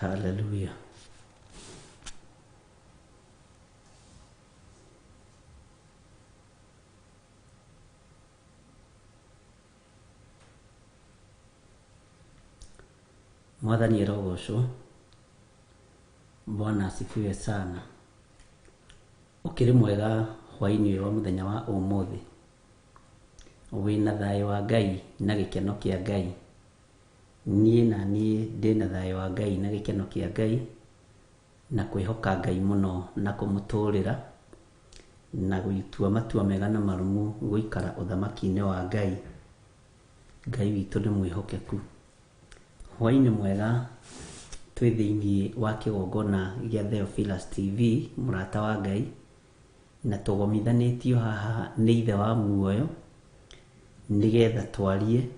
Hallelujah. Mwathani arogocwo. Bwana asifiwe sana. Ukiri mwega hwaini wa muthenya wa umuthi. Wina thayo wa Ngai na gikeno kia Ngai. Nie na nie ndina thayo wa Ngai na gikeno kia Ngai na kwihoka Ngai muno na kumuturira na gwitua matua mega na marumu guikara uthamaki-ini wa Ngai. Ngai witu ni mwihokeku. Hwaini mwega twi thiini wa kigongona gia Theophilus TV murata wa Ngai na tugomithanitio haha ni ithe wa muoyo nigetha twarie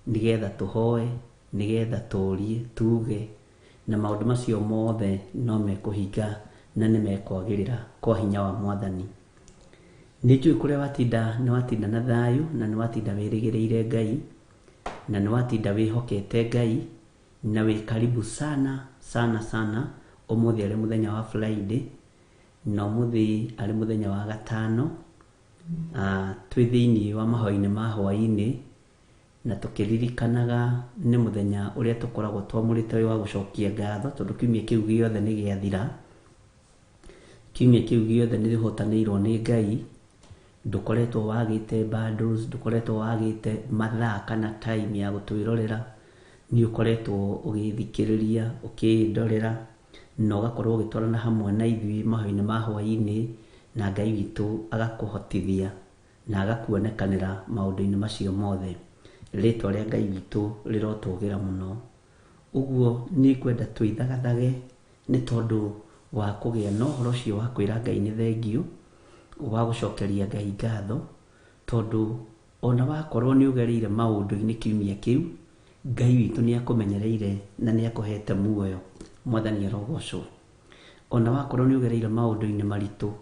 nigetha tuhoe nigetha turie tuge na maundu macio mothe no mekuhinga na ni mekwagirira kwa hinya wa Mwathani. Nijui kuria watinda ni watinda na thayu na ni watinda wirigireire Ngai na ni watinda wihokete Ngai na wi karibu sana sana sana. Umuthi ari muthenya wa Friday na umuthi ari muthenya wa gatano. Twi thiini wa mahoini ma hwaini na tukiririkanaga ni muthenya uria tukoragwo twamurite wa gucokia ngatho tondu kiumia kiu giothe ni giathira. Kiumia kiu giothe ni rihotanirwo ni Ngai. Ndukoretwo wagite bundles, ndukoretwo wagite mathaa kana time ya gutwirorera. Ni ukoretwo ugithikiriria ukindorera na ugakorwo ugitwarana hamwe na ithui mahoini ma hwaini na Ngai witu agakuhotithia na agakuonekanira maundu-ini macio mothe. Ritwa ria Ngai witu rirotugira muno. Uguo ni kwenda tuithagathage ni tondu wa kugia na uhoro ucio wa kwira Ngai ni thengiu wa gucokeria Ngai ngatho tondu ona wakorwo ni ugereire maundu-ini kiumia kiu Ngai witu ni akumenyereire na ni akuhete muoyo. Mwathani arogocwo. Ona wakorwo ni ugereire maundu-ini maritu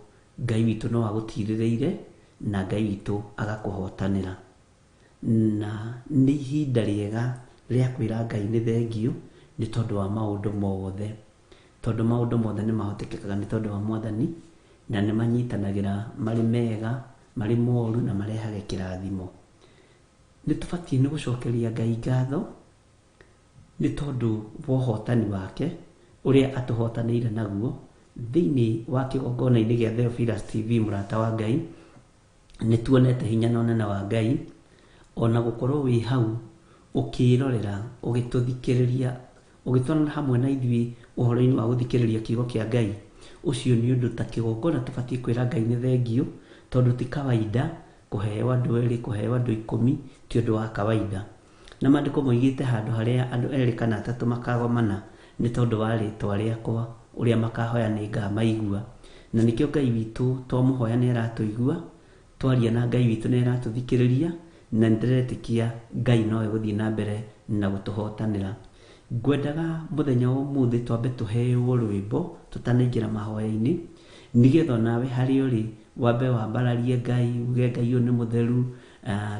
Ngai witu no agutirireire na Ngai witu agakuhotanira. Na ni ihinda riega ria kwira Ngai ni thengiu ni tondu wa maundu mothe. Tondu maundu mothe ni mahotekekaga ni tondu wa Mwathani na ni manyitanagira mari mega mari moru na marehage kirathimo. Ni tubatie ni gucokeria Ngai ngatho ni tondu wa uhotani wake uria atuhotanire naguo thiini wa kigongona-ini gia Theophilus TV murata wa Ngai. Ni tuonete hinya na unene wa Ngai ona gukorwo wi hau ukirorera ugituthikiriria ugitwarana hamwe na ithui uhoro-ini wa guthikiriria kiugo kia Ngai. Ucio ni undu ta kigongona tubatie kwira Ngai ni thengiu tondu ti kawaida kuheo andu eri kuheo andu 10 ti undu wa kawaida. Na maandiko moigite handu haria andu eri kana atatu makagomana ni tondu wa ritwa riakwa uria makahoya ni ngamaigua. Na nikio Ngai witu twamuhoya ni aratuigua, twaria na Ngai witu ni aratuthikiriria na ndiretikia Ngai no eguthii na mbere na gutuhotanira. Ngwendaga muthenya wa umuthi twambe tuheo rwimbo tutanaingira mahoya-ini nigetha nawe hari uri wambe wambararie Ngai uge Ngai ni mutheru.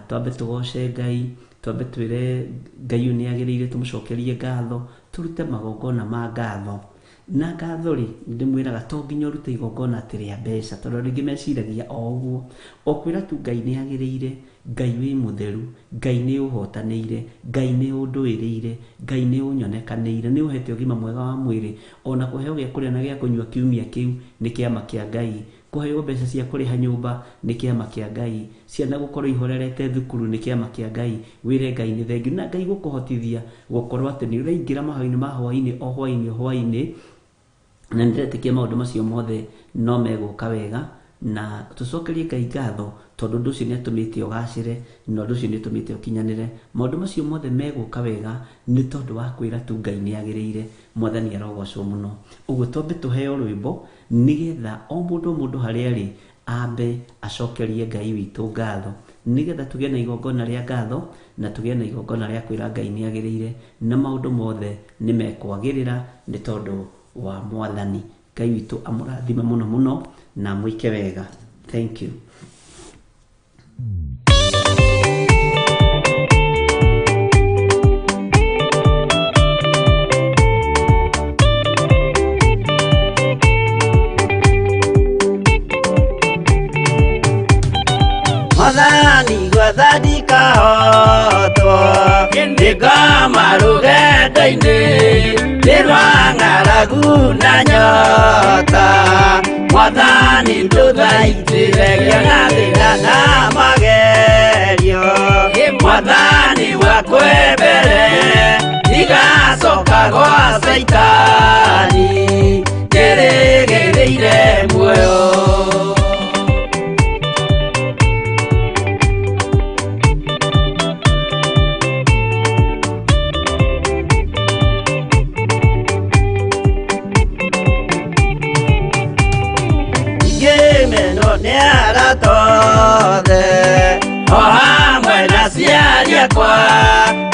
Twambe tugoce Ngai, twambe twire Ngai ni agiriire tumucokerie ngatho, turute magongona ma ngatho. Na ngatho ri ndimwiraga to nginya urute igongona atiri ya mbeca tondu ringi meciragia o uguo okwira tu Ngai ni agiriire, Ngai wi mutheru, Ngai ni uhotanire, Ngai ni unduiriire, Ngai ni unyonekanire, ni uhete ugima mwega wa mwiri ona kuheo gia kuria na gia kunyua kiumia kiu ni kiama kia Ngai. Kuheo mbeca cia kuriha nyumba ni kiama kia Ngai. Ciana gukorwo ihorerete thukuru ni kiama kia Ngai. Wire Ngai ni thengiu na Ngai gukuhotithia gukorwo ati ni uraingira mahoini ma hwaini o hwaini o hwaini na ndiretikia maundu macio mothe no meguka wega na tucokerie Ngai ngatho tondu ndu ucio ni atumite ugacire na ndu ucio ni atumite ukinyanire. Maundu macio mothe meguka wega ni tondu wa kwira tu Ngai ni agiriire. Mwathani arogocwo muno. Uguo twambe tuheo rwimbo nigetha o mundu haria ri ambe acokerie Ngai witu ngatho nigetha tugie na igongona ria ngatho na tugie na igongona ria kwira Ngai ni agiriire na maundu mothe ni mekwagirira ni tondu wa Mwathani. Ngai witu amurathime muno muno na mwike wega. Thank you. Nikoma rugendo-inĩ nĩrwa ng'aragu na nyota. Mwathani ndũthaitĩrĩria na thĩna na magerio. Mwathani wakwe mbere igacoka gwa Saitani njĩrĩgĩrĩire muoyo. O hamwe na ciari akwa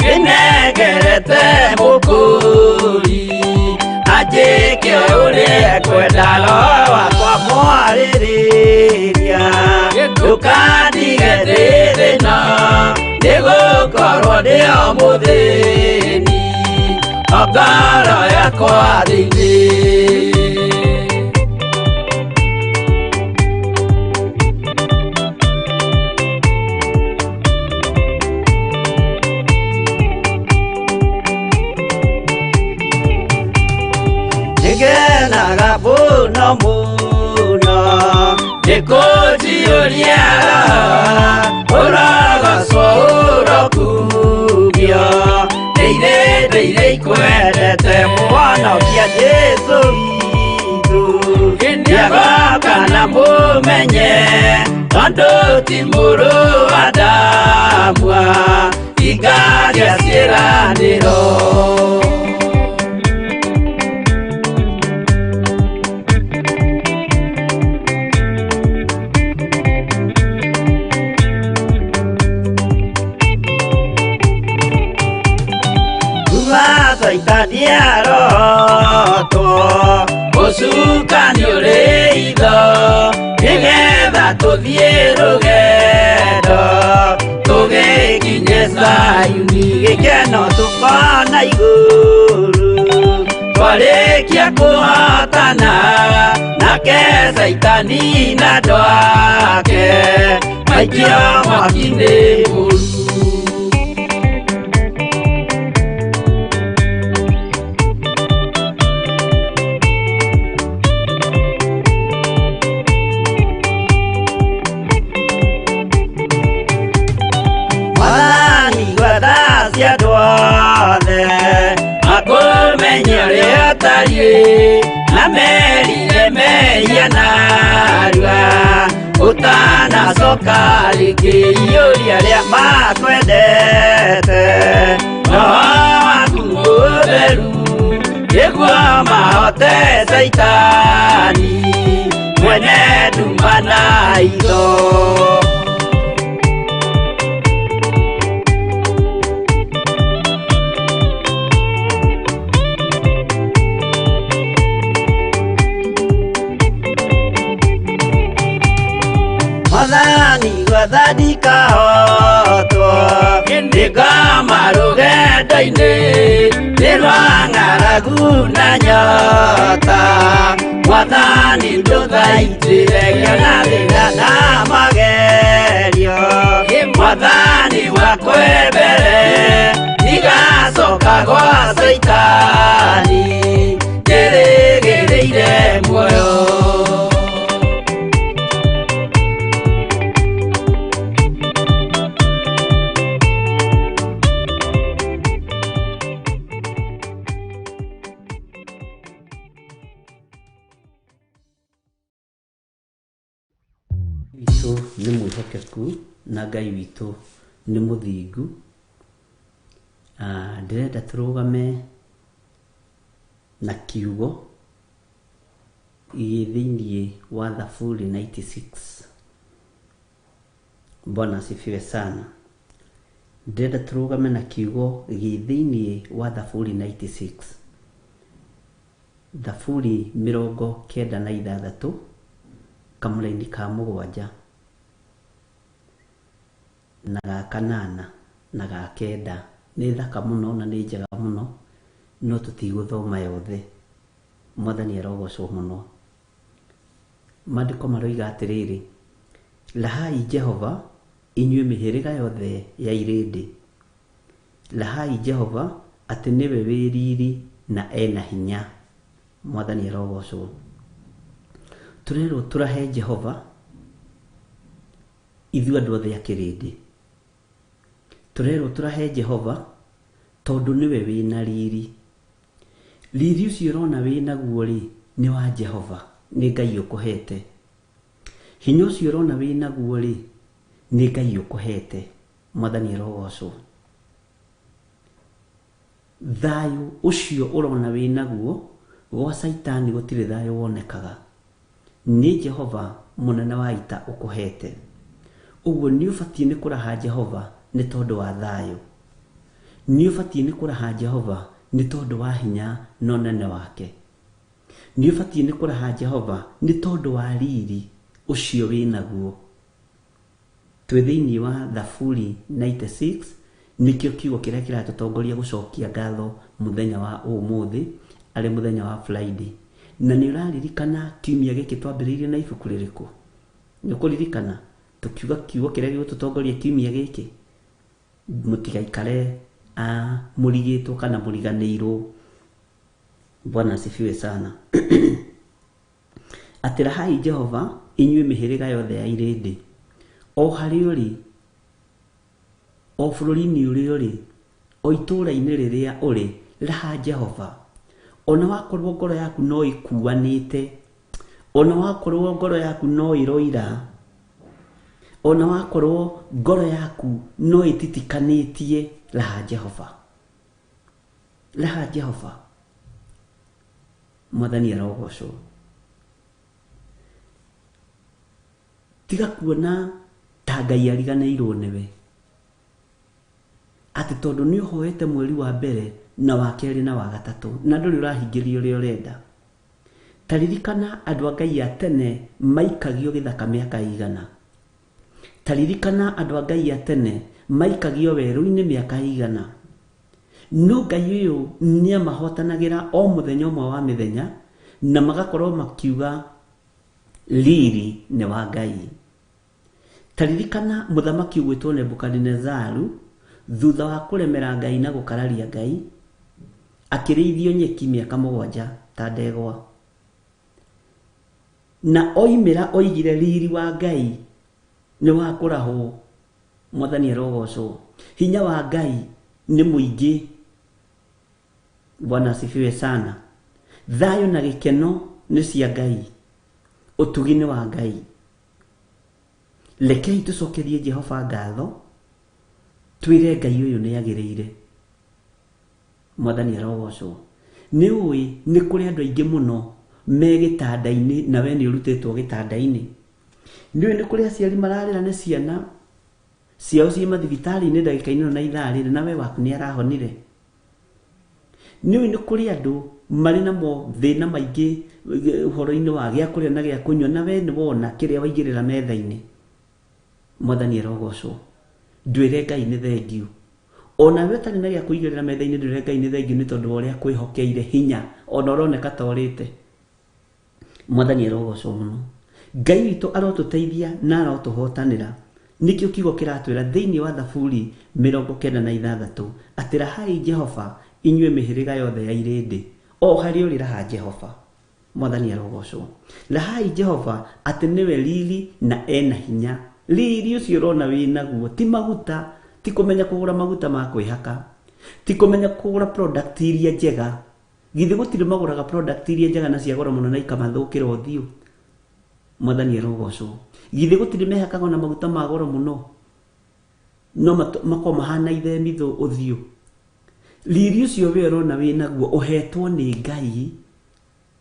nĩnengerete mũkũri anjĩke ũrĩa kwenda roho wakwa mwarĩrĩria. Ndũkandige ndĩ thĩna nĩgũkorwo ndĩo mũthĩni o ngoro yakwa thĩinĩ. Ngenaga mũno mũno ndĩkũnjiũria ũrogocwo ũrokugio. Ndĩirĩ ikwendete mũhonokia Jesũ witũ. Nĩagoka na mũmenye tondũ ti mũrũ wa ndamwa hingagia ciĩranĩro. Saitani arotwo mũcukani ũrĩ itho nĩgetha tũthiĩ rũgendo tũgĩkinye Zayuni gĩkeno tũkona igũrũ. Twarĩkia kũhotana nake Saitani na andũ ake maikio mwaki-inĩ mũru. Na merire mehia narua ũtanacoka rĩngĩ iũria rĩa makwendete. Roho waku mũtheru nĩguo mahote Saitani mwene nduma na itho. Mwathani gwathani kahotwo Nikoma rugendo-inĩ nĩrwa ng'aragu na nyota. Mwathani ndũthaitĩrĩria na thĩna na magerio. Mwathani wakwe mbere igacoka gwa Saitani njĩrĩgĩrĩire muoyo. Witũ nĩ mwĩhokeku na Ngai witũ nĩ mũthingu. Ndĩrenda tũrũgame na kiugo thĩinĩ wa Thaburi 96. Bwana asifiwe sana. Ndĩrenda tũrũgame na kiugo thĩinĩ wa Thaburi 96. Thaburi 96 kamũraini ka 7 na ga 8 na ga 9 nĩ thaka mũno na nĩ njega mũno, no tũtigũthoma yothe. Mwathani arogocwo mũno. Maandĩko maroiga atĩrĩrĩ, lahai Jehova inyuĩ mĩhĩrĩga yothe ya irĩndĩ, lahai Jehova atĩ nĩwe wĩriri na ena hinya. Mwathani arogocwo. Tũrerwo tũrahe Jehova ithuĩ andũ othe a kĩrĩndĩ. Tũrerwo tũrahe Jehova tondũ nĩwe wĩna riri. Riri ũcio ũrona wĩnaguo rĩ nĩ wa Jehova, nĩ Ngai ũkũhete. Hinya ũcio ũrona wĩnaguo rĩ nĩ Ngai ũkũhete. Mwathani arogocwo. Thayũ ũcio ũrona wĩnaguo gwa Saitani gũtirĩ thayũ wonekaga. Nĩ Jehova mũnene wa ita ũkũhete. Ũguo nĩ ũbatiĩ nĩ kũraha Jehova nĩ tondũ wa thayũ. Nĩ ũbatiĩ nĩ kũraha Jehova nĩ tondũ wa hinya na ũnene wake. Nĩ ũbatiĩ nĩ kũraha Jehova nĩ tondũ wa riri ũcio wĩnaguo. Twĩ thĩinĩ wa Thaburi 96 nĩkĩo kiugo kĩrĩa kĩratũtongoria gũcokia ngatho mũthenya wa ũmũthĩ arĩ mũthenya wa Friday. Na nĩ ũraririkana kiumia gĩkĩ twambĩrĩirie na ibuku rĩrĩkũ? Nĩ ũkũririkana tukiuga kiugo kĩrĩa gĩgũtũtongoria kiumia gĩkĩ? Mũtigaikare mũrigĩtwo kana mũriganĩirwo. Bwana asifiwe sana. Atĩ rahai Jehova inyuĩ mĩhĩrĩga yothe ya irĩndĩ. O harĩ ũrĩ, o bũrũri-inĩ ũrĩ ũrĩ, o itũũra-inĩ rĩrĩa ũrĩ, raha Jehova. Ona wakorwo ngoro yaku no ĩkuanĩte, ona wakorwo ngoro yaku no ĩroira, ona wakorwo ngoro yaku no ĩtitikanĩtie, raha Jehova. Raha Jehova. Mwathani arogocwo. Tiga kuona ta Ngai ariganĩirwo nĩwe. Atĩ tondũ nĩ ũhoete mweri wa mbere na wa kerĩ na wa gatatũ na ndũrĩ ũrahingĩrio ũrĩa ũrenda. Ta ririkana andũ a Ngai a tene maikagio gĩthaka mĩaka igana. Ta ririkana andũ a Ngai a tene maikagio werũ-inĩ mĩaka igana. No Ngai ũyũ nĩ amahotanagĩra o mũthenya ũmwe wa mĩthenya na magakorwo makiuga riri nĩ wa Ngai. Ta ririkana mũthamaki ũgwĩtwo Nebukadinezaru thutha wa kũremera Ngai na gũkararia Ngai akĩrĩithio nyeki mĩaka 7 ta ndegwa. Na oimĩra oigire riri wa Ngai nĩ wa kũrahwo. Mwathani arogocwo. Hinya wa Ngai nĩ mũingĩ. Bwana asifiwe sana. Thayũ na gĩkeno nĩ cia Ngai. Ũtugi nĩ wa Ngai. Rekei tũcokerie Jehova ngatho. Twĩre Ngai ũyũ nĩ agĩrĩire. Mwathani arogocwo. Nĩ ũĩ nĩ kũrĩ andũ aingĩ mũno me gĩtanda-inĩ na we nĩ ũrutĩtwo gĩtanda-inĩ. Nĩ ũĩ nĩ kũrĩ aciari mararĩra nĩ ciana ciao ciĩ mathibitarĩ-inĩ ndagĩka-inĩ na ithaa rĩrĩ na we waku nĩ arahonire. Nĩ ũĩ nĩ kũrĩ andũ marĩ namo thĩna maingĩ ũhoro-inĩ wa gĩa kũrĩa na gĩa kũnyua na we nĩ wona kĩrĩa waigĩrĩra metha-inĩ. Mwathani arogocwo. Ndwĩre Ngai nĩ thengiũ. Ona we ũtarĩ na gĩa kũigĩrĩra metha-inĩ ndwĩre Ngai nĩ thengiũ nĩ tondũ wa ũrĩa kwĩhokeire hinya ona ũroneka ta ũrĩte. Mwathani arogocwo mũno. Ngai witũ arotũteithia na arotũhotanĩra. Nĩkĩo kiugo kĩratwĩra thĩinĩ wa Thaburi 96 atĩ rahai Jehova inyuĩ mĩhĩrĩga yothe ya irĩndĩ. O harĩ ũrĩ raha Jehova. Mwathani arogocwo. Rahai Jehova atĩ nĩwe riri na ena hinya. Riri ũcio ũrona wĩnaguo ti maguta, ti kũmenya kũgũra maguta ma kwĩhaka, ti kũmenya kũgũra product iria njega. Githĩ gũtirĩ magũraga product iria njega na cia goro mũno na ikamathũkĩra ũthiũ. Mwathani arogocwo. Githĩ gũtirĩ mehakaga na maguta ma goro mũno no mako mahana ithemithũ ũthiũ. Riri ũcio we ũrona wĩnaguo ũhetwo nĩ Ngai.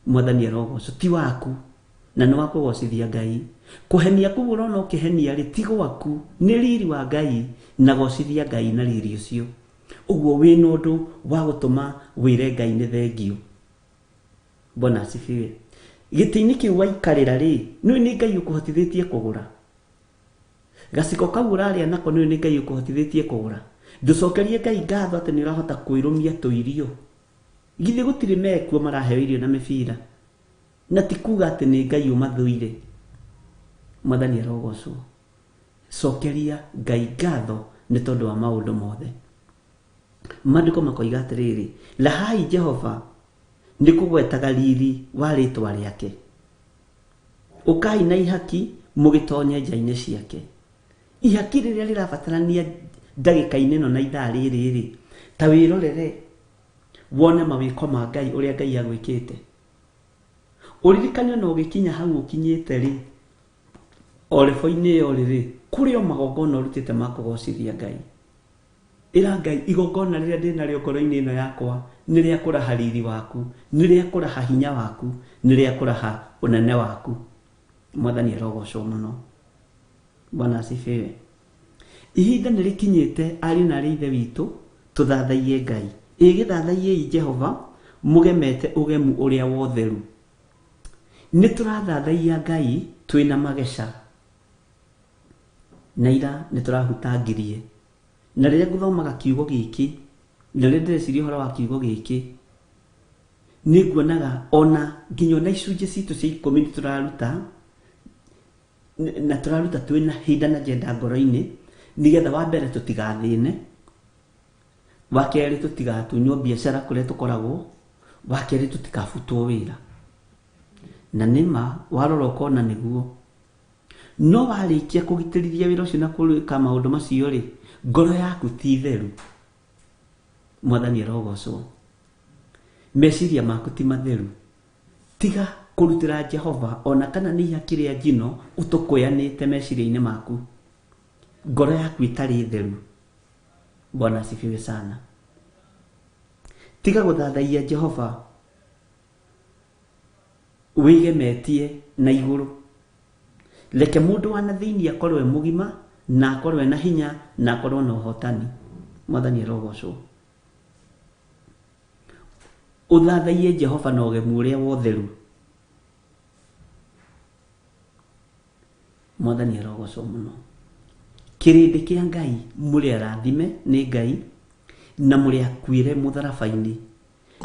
Mwathani arogocwo. Ti waku na nĩ wa kũgocithia Ngai. Kũhenia kũu ũrona ũkĩhenia rĩ ti gwaku, nĩ riri wa Ngai na gocithia Ngai na riri ũcio. Ũguo wĩna ũndũ wa gũtũma wĩre Ngai nĩ thengiũ. Bwana asifiwe. Gĩtĩ-inĩ kĩu waikarĩra rĩ nĩ Ngai ũkũhotithĩtie kũgũra. Gaciko kau ũrarĩa nako nĩ Ngai ũkũhotithĩtie kũgũra. Ndũcokerie Ngai ngatho atĩ nĩ ũrahota kwĩrũmia tũirio. Githĩ gũtirĩ mekuo maraheo irio na mĩbira. Na ti kuga atĩ nĩ Ngai ũmathũire. Mwathani arogocwo. Cokeria Ngai ngatho nĩ tondũ wa maũndũ mothe. Maandiko makoiga atiriri, lahai Jehova nĩ kũgwetaga riri wa rĩtwa rĩake, ũkai na ihaki mũgĩtonye nja-inĩ ciake. Ihaki rĩrĩa rĩrabatarania ndagĩka-inĩ ĩno na ithaa rĩrĩ, ta wĩrorere wone mawĩko ma Ngai ũrĩa Ngai agwĩkĩte. Ũririkane no ũgĩkinya hau ũkinyĩte rĩ, o rebo-inĩ ĩyo rĩrĩ, kũrĩ o magongona ũrutĩte ma kũgocithia Ngai. Ĩra Ngai, igongona rĩrĩa ndĩnarĩo ngoro-inĩ ĩno yakwa nĩ rĩa kũraha riri waku, nĩ rĩa kũraha hinya waku, nĩ rĩa kũraha ũnene waku. Mwathani arogocwo mũno. Bwana asifiwe. Ihinda nĩ rĩkinyĩte ariũ na aarĩ a Ithe witũ tũthathaiye Ngai. Gĩthathaiei Jehova mũgemete ũgemu ũrĩa wa ũtheru. Nĩ tũrathathaia Ngai twĩna mageca. Na ira nĩ tũrahutangirie. Na rĩrĩa ngũthomaga kiugo gĩkĩ, na rĩrĩa ndĩreciria ũhoro wa kiugo gĩkĩ, nĩ nguonaga ona nginya ona icunjĩ citũ cia ikũmi nĩ tũraruta, na tũraruta twĩna hinda na jenda ngoro-inĩ, nĩgetha wa mbere tũtigathĩne, wa kerĩ tũtigatunywo biacara kũrĩa tũkoragwo, wa kerĩ tũtikabutwo wĩra. Na nĩma warora ũkona nĩguo, no warĩkia kũgitĩrithia wĩra ũcio na kũrĩka maũndũ macio rĩ, ngoro yaku ti theru. Mwathani arogocwo. Meciria maku ti matheru. Tiga kũrutĩra Jehova ona kana nĩ ihaki rĩa njino ũtũkũyanĩte meciria-inĩ maku. Ngoro yaku itarĩ theru. Bwana asifiwe sana. Tiga gũthathaia Jehova wĩgemetie na igũrũ. Reke mũndũ wa na thĩinĩ akorwo mũgima na akorwo na hinya na akorwo na ũhotani. Mwathani arogocwo. Ũthathaiye Jehova na ũgemu ũrĩa wa ũtheru. Mwathani arogocwo mũno. Kĩrĩndĩ kĩa Ngai mũrĩ arathime nĩ Ngai na mũrĩ akuire mũtharaba-inĩ,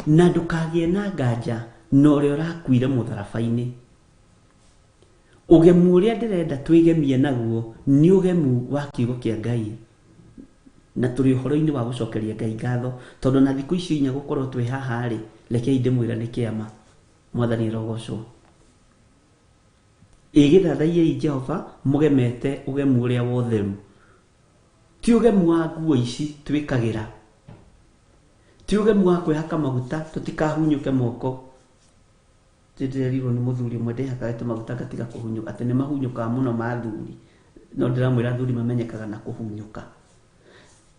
na ndũkagĩe na nganja na ũrĩa ũrakuire mũtharaba-inĩ. Ũgemu ũrĩa ndĩrenda twĩgemie naguo nĩ ũgemu wa kiugo kĩa Ngai, na tũrĩ ũhoro-inĩ wa gũcokeria Ngai ngatho, tondũ na thikũ icio inya gũkorwo twĩ haha rĩ, rekei ndĩmwĩra nĩ kĩama. Mwathani arogocwo. Gĩthathaiei Jehova mũgemete ũgemu ũrĩa wa ũtheru. Ti ũgemu wa nguo ici twĩkagĩra, ti ũgemu wa kwĩhaka maguta tũtikahunyũke moko. Ndĩrerirwo nĩ mũthuri ũmwe ndĩhakaga tũmaguta gatiga kũhunyũka, atĩ nĩ mahunyũkaga mũno ma athuri, no ndĩramwĩra athuri mamenyekaga na kũhunyũka.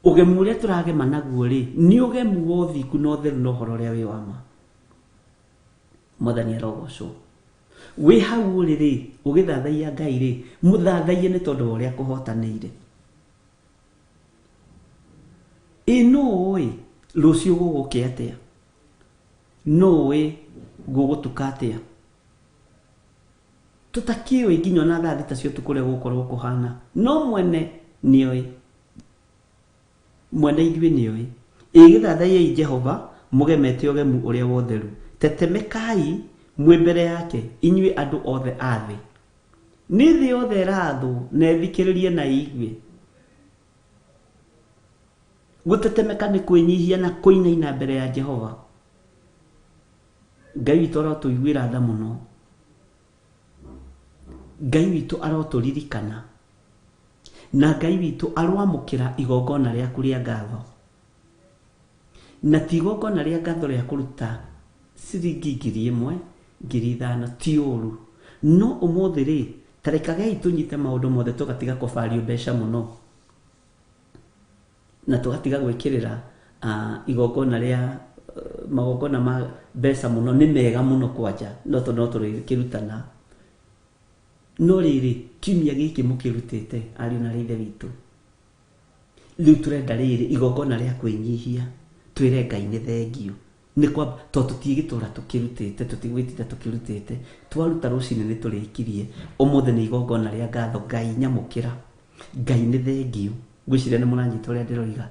Ũgemu ũrĩa tũragema naguo rĩ, nĩ ũgemu wa ũthingu na ũtheru na ũhoro ũrĩa wĩ wa ma. Mwathani arogocwo. Wĩ hau ũrĩ rĩ, ũgĩthathaia Ngai rĩ, mũthathaie nĩ tondũ wa ũrĩa kũhotanĩire. Nũĩ rũciũ gũgũkĩa atĩa? Nũĩ gũgũtuka atĩa? Tũtakĩũĩ nginya ona thaa thita cia ũtukũ ũrĩa gũgũkorwo kũhana, no mwene nĩoĩ. Mwene ithuĩ nĩoĩ. Gĩthathaiei Jehova mũgemete ũgemu ũrĩa wa ũtheru. Tetemekai mwĩ mbere yake inyuĩ andũ othe a thĩ. Nĩ thĩ yothe ĩrathwo na ĩthikĩrĩrie na igue. Gũtetemeka nĩ kwĩnyihia na kũinaina mbere ya Jehova. Ngai witũ arotũiguĩra tha mũno. Ngai witũ arotũririkana. Na Ngai witũ aroamũkĩra igongona rĩaku rĩa ngatho. Na ti igongona rĩa ngatho rĩa kũruta ciringi 1,000, 5,000 ti ũru. No ũmũthĩ rĩ, tarekagei tũnyite maũndũ mothe tũgatiga kũbario mbeca mũno. Na tũgatiga gwĩkĩrĩra igongona rĩa magongona ma mbeca mũno, nĩ mega mũno kwanja, no tũrĩkĩrutana. No rĩrĩ, kiumia gĩkĩ mũkĩrutĩte ariũ na Ithe witũ, rĩu tũrenda rĩrĩ igongona rĩa kwĩnyihia, twĩre Ngai nĩ thengio. Nĩ kwamba tondũ tũtigĩtũra tũkĩrutĩte, tũtigwĩtinda tũkĩrutĩte, twaruta rũcinĩ nĩ tũrĩkirie. Ũmũthĩ nĩ igongona rĩa ngatho. Ngai nyamũkĩra, Ngai nĩ thengio. Ngwĩciria nĩ mũranyita ũrĩa ndĩroiga,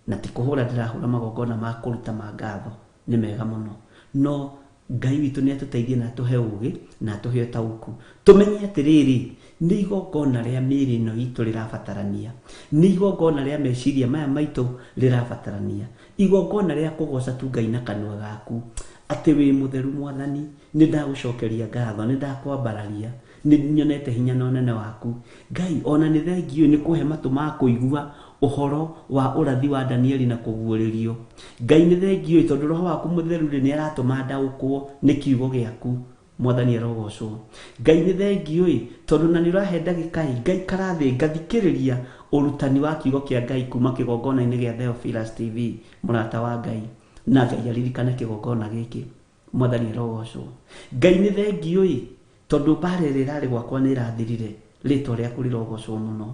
na ti kũhũra ndĩrahũra magongona ma kũruta ma ngatho, nĩ mega mũno. No Ngai witũ nĩ atũteithie na atũhe ũũgĩ na atũhe ũtaũku. Tũmenye atĩrĩrĩ, nĩ igongona rĩa mĩĩrĩ ĩno itũ rĩrabatarania, nĩ igongona rĩa meciria maya maitũ rĩrabatarania, igongona rĩa kũgoca tu Ngai na kanua gaku atĩ wĩ mũtheru Mwathani, nĩ ndagũcokeria ngatho, nĩ ndakwambararia, nĩ nyonete hinya na ũnene waku Ngai. Ona nĩ thengio nĩ kũhe matũ ma kũigua ũhoro wa ũrathi wa Danieli na kũguũrĩrio Ngai. Nĩ thengio tondũ Roho waku mũtheru nĩ aratũma ndaũkwo nĩ kiugo gĩaku Mwathani arogocwo Ngai. Nĩ thengio tondũ na nĩ ũrahe ndagĩka Ngai karathĩ ngathikĩrĩria ũrutani wa kiugo kĩa Ngai kuma kĩgongona-inĩ gĩa Theophilus TV mũrata wa Ngai, na Ngai aririkane kĩgongona gĩkĩ Mwathani arogocwo Ngai. Nĩ thengio tondũ mbara ĩrĩa ĩrarĩ gwakwa nĩ ĩrathirire, rĩtwa rĩaku rĩrogocwo mũno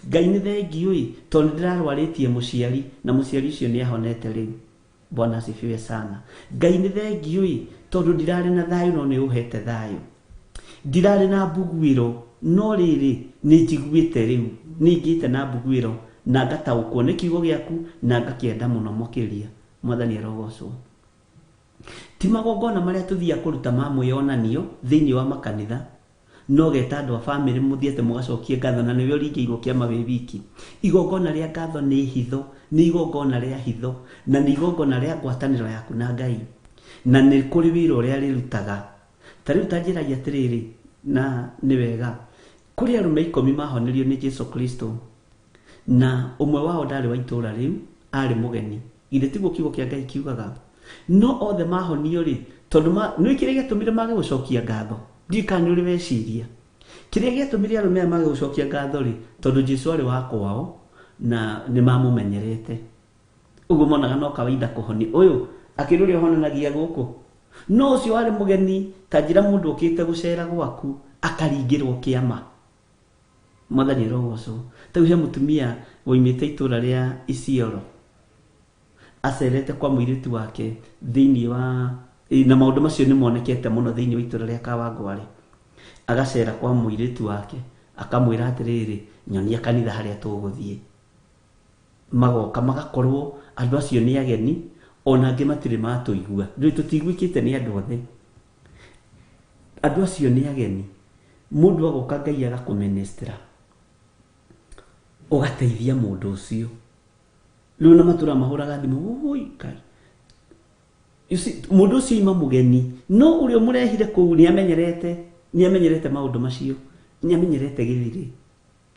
Ngai. Nĩ thengio tondũ ndĩrarwarĩtie mũciari na mũciari ũcio nĩ ahonete rĩu. Bwana asifiwe sana. Ngai nĩ thengio tondũ ndirarĩ na thayũ no nĩ ũhete thayũ, ndirarĩ na mbuguĩro no rĩrĩ nĩ njiguĩte rĩu, nĩ ingĩte na mbuguĩro na ngataũkwo nĩ kiugo gĩaku na ngakĩenda mũno makĩria. Mwathani arogocwo. Ti magongona marĩa tũthiaga kũruta ma mwĩonanio thĩinĩ wa makanitha, no geta andũ a bamĩrĩ mũthiĩte mũgacokie ngatho na nĩwe ũringĩirwo kĩama wĩ wiki. Igongona rĩa ngatho nĩ hitho, nĩ igongona rĩa hitho na nĩ igongona rĩa ngwatanĩro yaku na Ngai, na nĩ kũrĩ wĩra ũrĩa rĩrutaga. Ta rĩu ta njĩragia atĩrĩrĩ, na nĩ wega kũrĩ arũme 10 mahonirio nĩ Jesu Kristo, na ũmwe wao ndarĩ wa itũũra rĩu, arĩ mũgeni. Githĩ tiguo kiugo kĩa Ngai kiugaga? No othe mahonio tondũ nĩ kĩrĩa gĩatũmire mage gũcokia ngatho. Ndikana ũrĩ weciria kĩrĩa gĩatũmire arũme aya mage gũcokia ngatho tondũ Jesu arĩ wa kwao na nĩ mamũmenyerete. Ũguo monaga no kawaida kũhoni ũyũ akĩrĩ ũrĩa ũhonanagia gũkũ, no ũcio warĩ mũgeni. Ta njĩra mũndũ ũkĩte gũcera gwaku akaringĩrwo kĩama. Mwathani arogocwo. Tau he mũtumia woimĩte itũũra rĩa Isiolo, acerete kwa mũirĩtu wake thĩinĩ wa, na maũndũ macio nĩ monekete mũno thĩinĩ wa itũũra rĩa Kawangware. Agacera kwa mũirĩtu wake akamwĩra atĩrĩrĩ, nyonia kanitha harĩa tũgũthiĩ. Magoka magakorwo andũ acio nĩ ageni, ona angĩ matirĩ matũigua, rĩu tũtiguĩkĩte nĩ andũ othe. Andũ acio nĩ ageni, mũndũ agoka Ngai agakũministra, ũgateithia mũndũ ũcio. Rĩu na matũra mahũraga thimũ, woi Ngai, mũndũ ũcio ima mũgeni, no ũrĩa mũrehire kũu nĩ amenyerete maũndũ macio, nĩ amenyerete gĩthiri.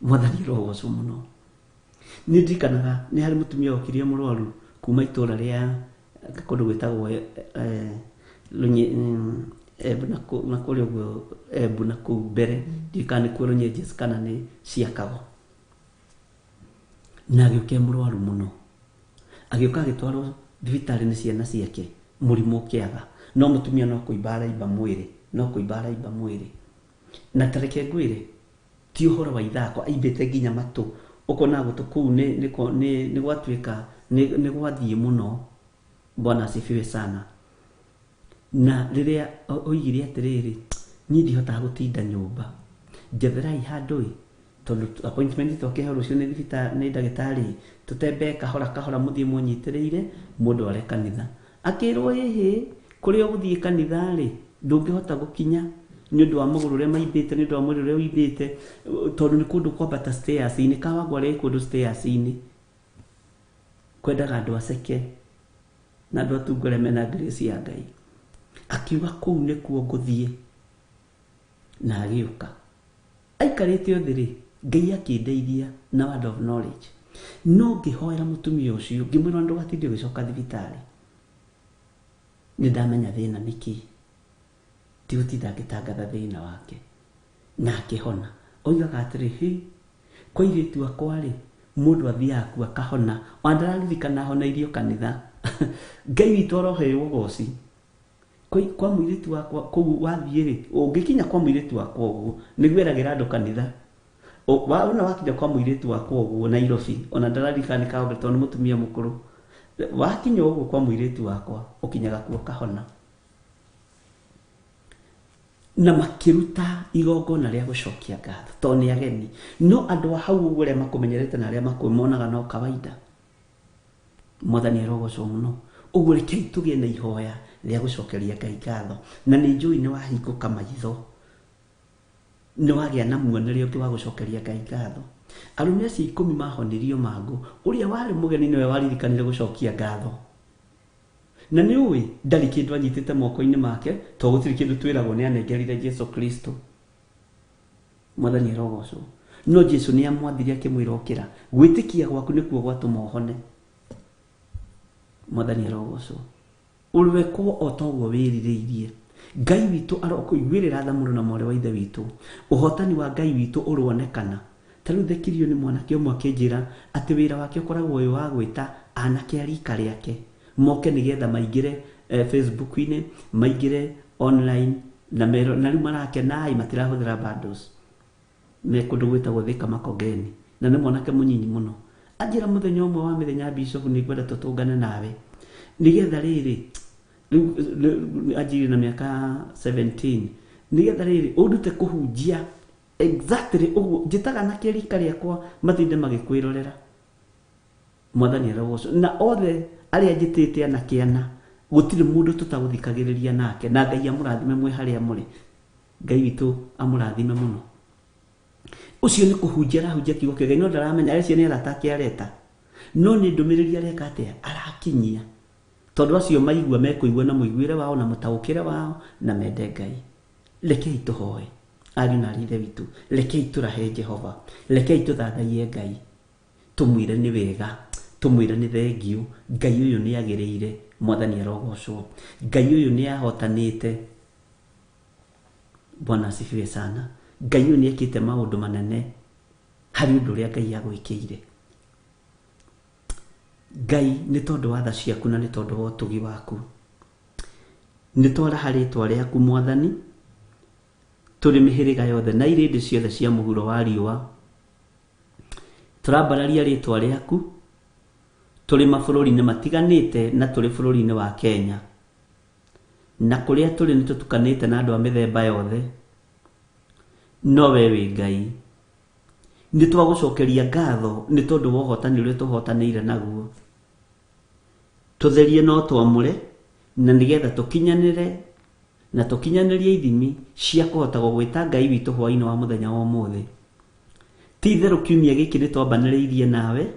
Mwathani arogocwo mũno. Nĩ ndirikanaga nĩ harĩ mũtumia wokirie mũrwaru kuma itũũra rĩa kũndũ gwĩtagwo na kũrĩa ũguo Embu na kũu mbere, ndirikana nĩ kuo Runyenjes kana nĩ Ciakago. Na agĩũka mũrwaru mũno, agĩũka agĩtwarwo thibitarĩ nĩ ciana ciake, mũrimũ ũkĩaga, no mũtumia no kũimba araimba mwĩrĩ, na tareke ngwĩre ti ũhoro wa ithako, aimbĩte nginya matũ, ũkona gũtũ kũu nĩ gwatuĩka nĩ gwathiĩ mũno. Bwana asifiwe sana. Na rĩrĩa oigire atĩrĩrĩ, niĩ ndihotaga gũtinda nyũmba, njetherai handũ tondũ appointment twakĩhe rũciũ nĩ ndagĩtarĩ, tũtembe kahora mũthiĩ mũnyitĩrĩire mũndũ are kanitha. Akĩrwo kũrĩa ũgũthiĩ kanitha ndũngĩhota gũkinya nĩ ũndũ wa magũrũ ũrĩa maimbĩte, nĩ ũndũ wa mwĩrĩ ũrĩa ũimbĩte, tondũ nĩ kũndũ kwambata stairs-inĩ. Kawangware kũndũ stairs-inĩ, kwendaga andũ aceke na andũ atungore mena grace ya Ngai. Akiuga kũu nĩkuo ngũthiĩ, na agĩũka aikarĩte thĩ Ngai akĩndeithia na word of knowledge. No ngĩhoera mũtumia ũcio ngĩmwĩra ndũgatinde ũgĩcoka thibitarĩ, nĩ ndamenya thĩna nĩkĩ, ti gũtinda ngĩtangatha thĩna wake, na akĩhona. Oigaga atĩrĩ, kwa airĩtu akwa mũndũ athiaga kuo akahona, ona ndararirikana ahoneirio kanitha. Ngai witũ aroheo ũgooci. Kwa mũirĩtu wakwa kũu wathiĩ ũngĩkinya kwa mũirĩtu wakwa ũguo nĩguo eragĩra andũ kanitha, ona wakinya kwa mũirĩtu wakwa ũguo Nairobi, ona ndararirikana Kawangware tondũ nĩ mũtumia mũkũrũ, wakinya ũguo kwa mũirĩtu wakwa ũkinyaga kuo kahona. Na makĩruta igongona rĩa gũcokia ngatho tondũ nĩ ageni, no andũ a hau ũguo arĩa makũmenyerete na arĩa makũmonaga no kawaida. Mwathani arogocwo mũno. Ũguo rekei tũgĩe na ihoya rĩa gũcokeria Ngai ngatho, na nĩ njũĩ nĩ wahingũka maitho nĩ wagĩa na muonere ũngĩ wa gũcokeria Ngai ngatho. Arũme acio 10 mahonirio Mangũ, ũrĩa warĩ mũgeni nĩwe waririkanire gũcokia ngatho. Na nĩ ũĩ ndarĩ kĩndũ anyitĩte moko-inĩ make, to gũtirĩ kĩndũ twĩragwo nĩ anengerire Jesu Kristo. Mwathani arogocwo. No Jesu nĩ amwathire akĩmwĩra ũkĩra, gwĩtĩkia gwaku nĩkuo gwatũma ũhone. Mwathani arogocwo. Ũrwekwo o ta ũguo wĩrirĩirie. Ngai witũ arokũiguĩrĩra tha mũno na mwarĩ wa ithe witũ. Ũhotani wa Ngai witũ ũronekana. Ta rĩu Thekirio nĩ mwanake ũmwe akĩnjĩra atĩ wĩra wake ũkoragwo ũyũ wa gwĩta anake a rika rĩake moke nĩgetha maingĩre Facebook-inĩ, maingĩre online na rĩu marakenai matirahũthĩra bundles. Me kũndũ gwĩtagwo Thika Makongeni. Na nĩ mwanake mũnyinyi mũno. Anjĩra mũthenya ũmwe wa mĩthenya Bishop nĩ ngwenda tũtũngane nawe. Nĩgetha rĩrĩ anjĩrĩ na mĩaka 17. Nĩgetha rĩrĩ ũndute kũhunjia exactly ũguo njĩtaga na kĩrika rĩakwa mathinde magĩkwĩrorera. Mwathani arogocwo. Na othe arĩa njĩtĩte anakĩana gũtirĩ mũndũ tũtagũthikagĩrĩria nake, na Ngai amũrathime mwe harĩa mũrĩ. Ngai witũ amũrathime mũno. Ucio nĩ kũhunjia arahunjia kiugo kĩa Ngai, no ndaramenya acio nĩ arata ake areta, no nĩ ndũmĩrĩri areka atĩa arakinyia, tondũ acio maigua mekũigua na mũiguĩre wao na mũtaũkĩre wao na mende Ngai. Rekei tũhoe ariũ na ithe witũ, rekei tũrahe Jehova, rekei tũthathaiye Ngai, tũmwĩre nĩ wega, tũmwĩre nĩ thengiũ. Ngai ũyũ nĩ agĩrĩire. Mwathani arogocwo. Ngai ũyũ nĩ ahotanĩte. Bwana asifiwe sana. Ngai ũyũ nĩ ekĩte maũndũ manene harĩ ũndũ ũrĩa Ngai agwĩkĩire. Ngai nĩ tondũ wa tha ciaku na nĩ tondũ wa ũtugi waku. Nĩ twara harĩ rĩĩtwa rĩaku Mwathani, tũrĩ mĩhĩrĩga yothe na irĩndĩ ciothe cia mũhuro wa riũa. Tũrambararia rĩĩtwa rĩaku, tũrĩ mabũrũri-inĩ matiganĩte na tũrĩ bũrũri-inĩ wa Kenya. Na kũrĩa tũrĩ nĩ tũtukanĩte na andũ a mĩthemba yothe. No we wĩ Ngai. Nĩ twagũcokeria ngatho nĩ tondũ wa ũhotani ũrĩa tũhotanĩire naguo. Tũtherie no twamũre na nĩgetha tũkinyanĩre na tũkinyanĩrie ithimi cia kũhota gwĩta Ngai witũ hwaĩ-inĩ wa mũthenya wa ũmũthĩ. Ti itherũ kiumia gĩkĩ nĩ twambanĩrĩirie nawe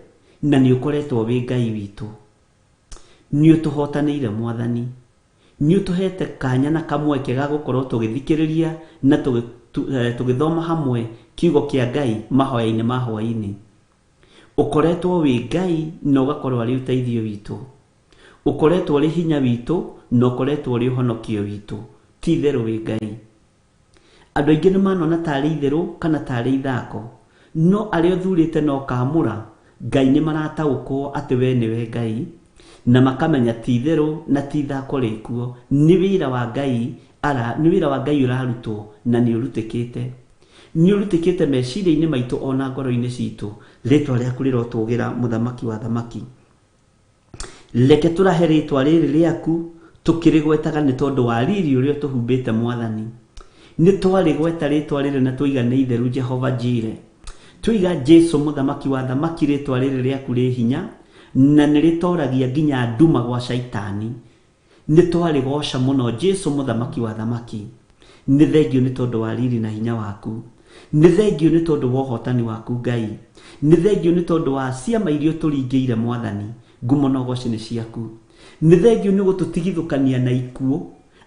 na nĩ ũkoretwo wĩ Ngai witũ. Nĩ ũtũhotanĩire Mwathani. Nĩ ũtũhete kanya na kamweke ga gũkorwo tũgĩthikĩrĩria na tũgĩthoma hamwe kiugo kĩa Ngai mahoya-inĩ ma hwaĩ-inĩ. Ũkoretwo wĩ Ngai na ũgakorwo arĩ ũteithio witũ. Ũkoretwo ũrĩ hinya witũ na ũkoretwo ũrĩ ũhonokio witũ. Ti itherũ wĩ Ngai. Andũ aingĩ nĩ manona tarĩ itherũ kana tarĩ ithako, no arĩa ũthurĩte na ũkamũra Ngai nĩ marataũkwo atĩ we nĩwe Ngai, na makamenya ti itherũ na ti ithako rĩkuo. Nĩ wĩra wa Ngai ũrarutwo na nĩ ũrutĩkĩte. Nĩ ũrutĩkĩte meciria-inĩ maitũ ona ngoro-inĩ citũ. Rĩĩtwa rĩaku rĩrotũgĩra mũthamaki wa thamaki. Reke tũrahe rĩĩtwa rĩrĩ rĩaku tũkĩrĩgwetaga nĩ tondũ wa riri ũrĩa tũhumbĩte Mwathani. Nĩ twarĩgweta rĩĩtwa rĩrĩ na tũiga nĩ itherũ Jehova Jireh. Twiga Jesu mũthamaki wa thamaki rĩĩtwa rĩrĩ rĩaku rĩ hinya na nĩ rĩtoragia nginya nduma gwa Shaitani. Nĩ twarĩgoca mũno Jesu mũthamaki wa thamaki. Nĩ thengio nĩ tondũ wa riri na hinya waku. Nĩ thengio nĩ tondũ wa ũhotani waku Ngai. Nĩ thengio nĩ tondũ wa ciama iria tũringĩire Mwathani. Ngumo na ũgooci nĩ ciaku. Nĩ thengio nĩ gũtũtigithũkania na ikuũ.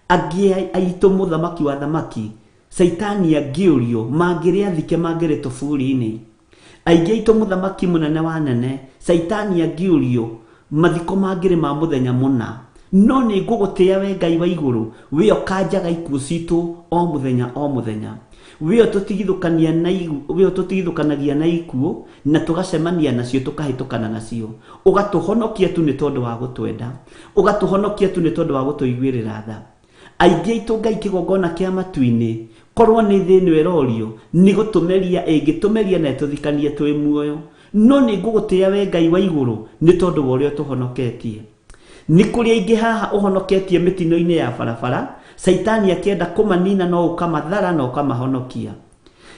Angĩ aitũ mũthamaki wa thamaki, Shaitani angĩũrio mangĩrĩ athike mangĩrĩ tũburi-inĩ. Aingĩ aitũ mũthamaki mũnene wa nene, Shaitani angĩũrio mathiko mangĩrĩ ma mũthenya mũna. No nĩ ngũgũtĩĩa we Ngai wa igũrũ, we ũkanjaga ikuũ citũ o mũthenya o mũthenya. We ũtũtigithũkanagia na ikuũ na tũgacemania nacio tũkahĩtũkana nacio. Ũgatũhonokia tu nĩ tondũ wa gũtwenda. Ũgatũhonokia tu nĩ tondũ wa gũtũiguĩrĩra tha. Aingĩ aitũ Ngai kĩgongona kĩa matu-inĩ, korwo nĩ thĩ ĩno ĩrorio nĩ gũtũmeria, ĩngĩtũmeria na ĩtũthikanie twĩ muoyo. No nĩ ngũgũtĩĩa we Ngai wa igũrũ nĩ tondũ wa ũrĩa ũtũhonoketie. Nĩ kũrĩ aingĩ haha ũhonoketie mĩtino-inĩ ya barabara, Shaitani akĩenda kũmanina no ũkamathara na ũkamahonokia.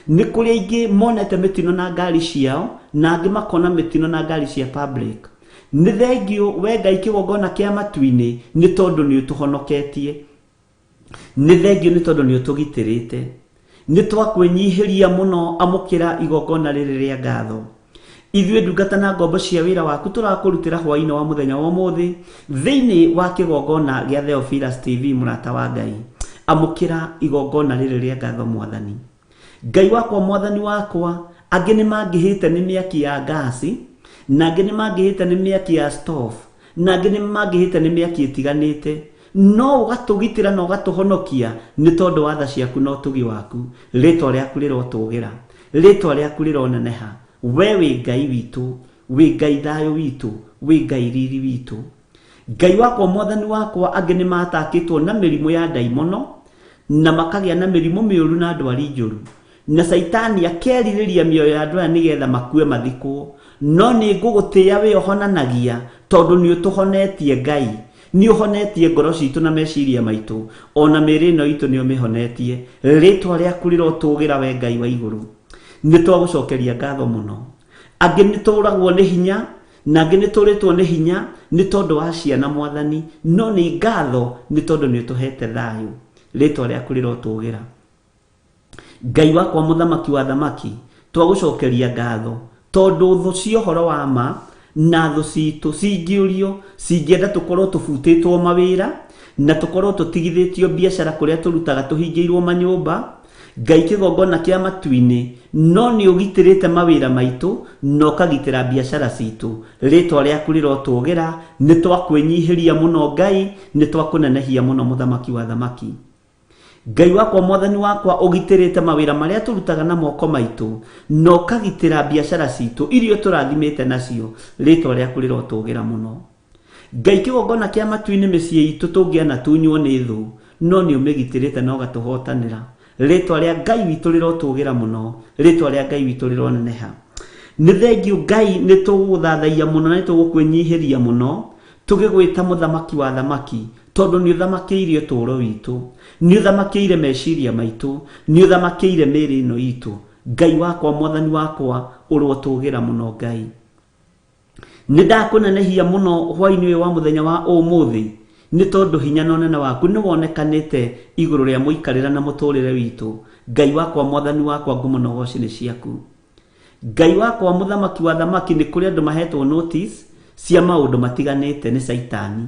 Nĩ kũrĩ aingĩ monete mĩtino na ngari ciao na angĩ makona mĩtino na ngari cia public. Nĩ thengio we Ngai kĩgongona kĩa matu-inĩ nĩ tondũ nĩ ũtũhonoketie. Nĩ thengio nĩ tondũ nĩ ũtũgitĩrĩte. nitwakwenyihiria muno amukira igongona riri ria ngatho. Ithuĩ ndungata na ngombo cia wĩra waku tũrakũrutĩra hwaĩ-inĩ wa mũthenya wa ũmũthĩ thĩinĩ wa kĩgongona gĩa Theophilus TV mũrata wa Ngai. Amũkĩra igongona rĩrĩ rĩa ngatho Mwathani. Ngai wakwa Mwathani wakwa, angĩ nĩ mangĩhĩte nĩ mĩaki ya ngasi, na angĩ nĩ mangĩhĩte nĩ mĩaki ya stove, na angĩ nĩ mangĩhĩte nĩ mĩaki ĩtiganĩte, no ũgatũgitĩra na ũgatũhonokia nĩ tondũ wa tha ciaku na ũtugi waku. Rĩtwa rĩaku rĩrotũgĩra, rĩtwa rĩaku rĩroneneha. We wĩ Ngai witũ, wĩ Ngai thayũ witũ, wĩ Ngai riri witũ. Ngai wakwa Mwathani wakwa, angĩ nĩ matakĩtwo na mĩrimũ ya ndaimono, na makagĩa na mĩrimũ mĩũru na ndwari njũru, na Saitani akerirĩria mĩoyo ya andũ aya nĩgetha makue mathikwo. No nĩ ngũgũtĩĩa we ũhonanagia, tondũ nĩ ũtũhonetie Ngai, nĩ ũhonetie ngoro citũ na meciria maitũ, ona mĩĩrĩ ĩno itũ nĩ ũmĩhonetie. Rĩtwa rĩaku rĩrotũgĩra we Ngai wa igũrũ. Nĩ twagũcokeria ngatho mũno. Angĩ nĩ tũragwo nĩ hinya, na angĩ nĩ tũrĩtwo nĩ hinya nĩ tondũ wa ciana Mwathani, no nĩ ngatho nĩ tondũ nĩ ũtũhete thayũ. Rĩtwa rĩaku rĩrotũgĩra. Ngai wakwa mũthamaki wa thamaki, twagũcokeria ngatho tondũ thũ cia ũhoro wa ma na thũ citũ cingĩũrio cingĩenda tũkorwo tũbutĩtwo mawĩra na tũkorwo tũtigithĩtio biacara kũrĩa tũrutaga tũhingĩirwo manyũmba. Ngai kĩgongona kĩa matu-inĩ, no nĩ ũgitĩrĩte mawĩra maitũ na ũkagitĩra biacara citũ. Rĩtwa rĩaku rĩrotũgĩra. Nĩ twakwĩnyihĩria mũno Ngai, nĩ twakũnenehia mũno mũthamaki wa thamaki. Ngai wakwa Mwathani wakwa, ũgitĩrĩte mawĩra marĩa tũrutaga na moko maitũ na ũkagitĩra biacara citũ irio tũrathimĩte nacio. Rĩtwa rĩaku rĩrotũgĩra mũno. Ngai kĩgongona kĩa matu-inĩ mĩciĩ itũ tũngĩana tunyuo nĩ thũ, no nĩ ũmĩgitĩrĩte na ũgatũhotanĩra. Rĩtwa rĩa Ngai witũ rĩrotũgĩra mũno. Rĩtwa rĩa Ngai witũ rĩroneneha. Nĩ thengiũ Ngai, nĩ tũgũthathaia mũno na nĩ tũgũkwĩnyihĩria mũno, tũgĩgwĩta mũthamaki wa thamaki, tondũ nĩ ũthamakĩire ũtũũro witũ, nĩ ũthamakĩire meciria maitũ, nĩ ũthamakĩire mĩĩrĩ ĩno itũ. Ngai wakwa Mwathani wakwa, ũrotũgĩra mũno Ngai. Nĩ ndakũnenehia mũno hwaĩ-inĩ ũyũ wa mũthenya wa ũmũthĩ, nĩ tondũ hinya na ũnene waku nĩ wonekanĩte igũrũ rĩa mũikarĩra na mũtũũrĩre witũ. Ngai wakwa Mwathani wakwa, ngumo na ũgooci nĩ ciaku. Ngai wakwa mũthamaki wa thamaki, nĩ kũrĩ andũ mahetwo notice cia maũndũ matiganĩte nĩ Saitani.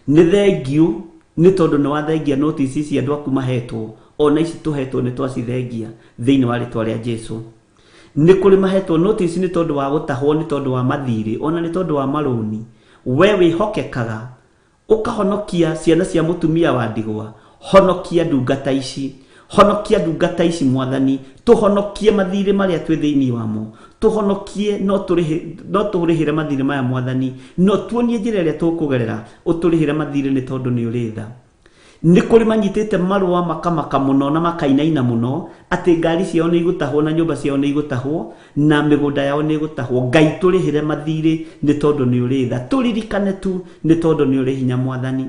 Nĩ thengiũ nĩ tondũ nĩ wathengia notice ici andũ aku mahetwo, ona ici tũhetwo nĩ twacithengia thĩinĩ wa rĩtwa rĩa Jesũ. Nĩ kũrĩ mahetwo notice nĩ tondũ wa gũtahwo, nĩ tondũ wa mathirĩ, ona nĩ tondũ wa marũni. We wĩhokekaga ũkahonokia ciana cia mũtumia wa ndigwa. Honokia ndungata ici, honokia ndungata ici Mwathani, tũhonokie mathirĩ marĩa twĩ thĩinĩ wamo, tũhonokie, no tũrĩhĩre mathirĩ maya Mwathani, no tuonie njĩra ĩrĩa tũkũgerera ũtũrĩhĩre mathirĩ, nĩ tondũ nĩ ũrĩ tha. Nĩ kũrĩ manyitĩte marũa makamaka mũno na makainaina mũno atĩ ngari ciao nĩ igũtahwo na nyũmba ciao nĩ igũtahwo na mĩgũnda yao nĩ igũtahwo. Ngai tũrĩhĩre mathirĩ nĩ tondũ nĩ ũrĩ tha. Tũririkane tu nĩ tondũ nĩ ũrĩ hinya Mwathani.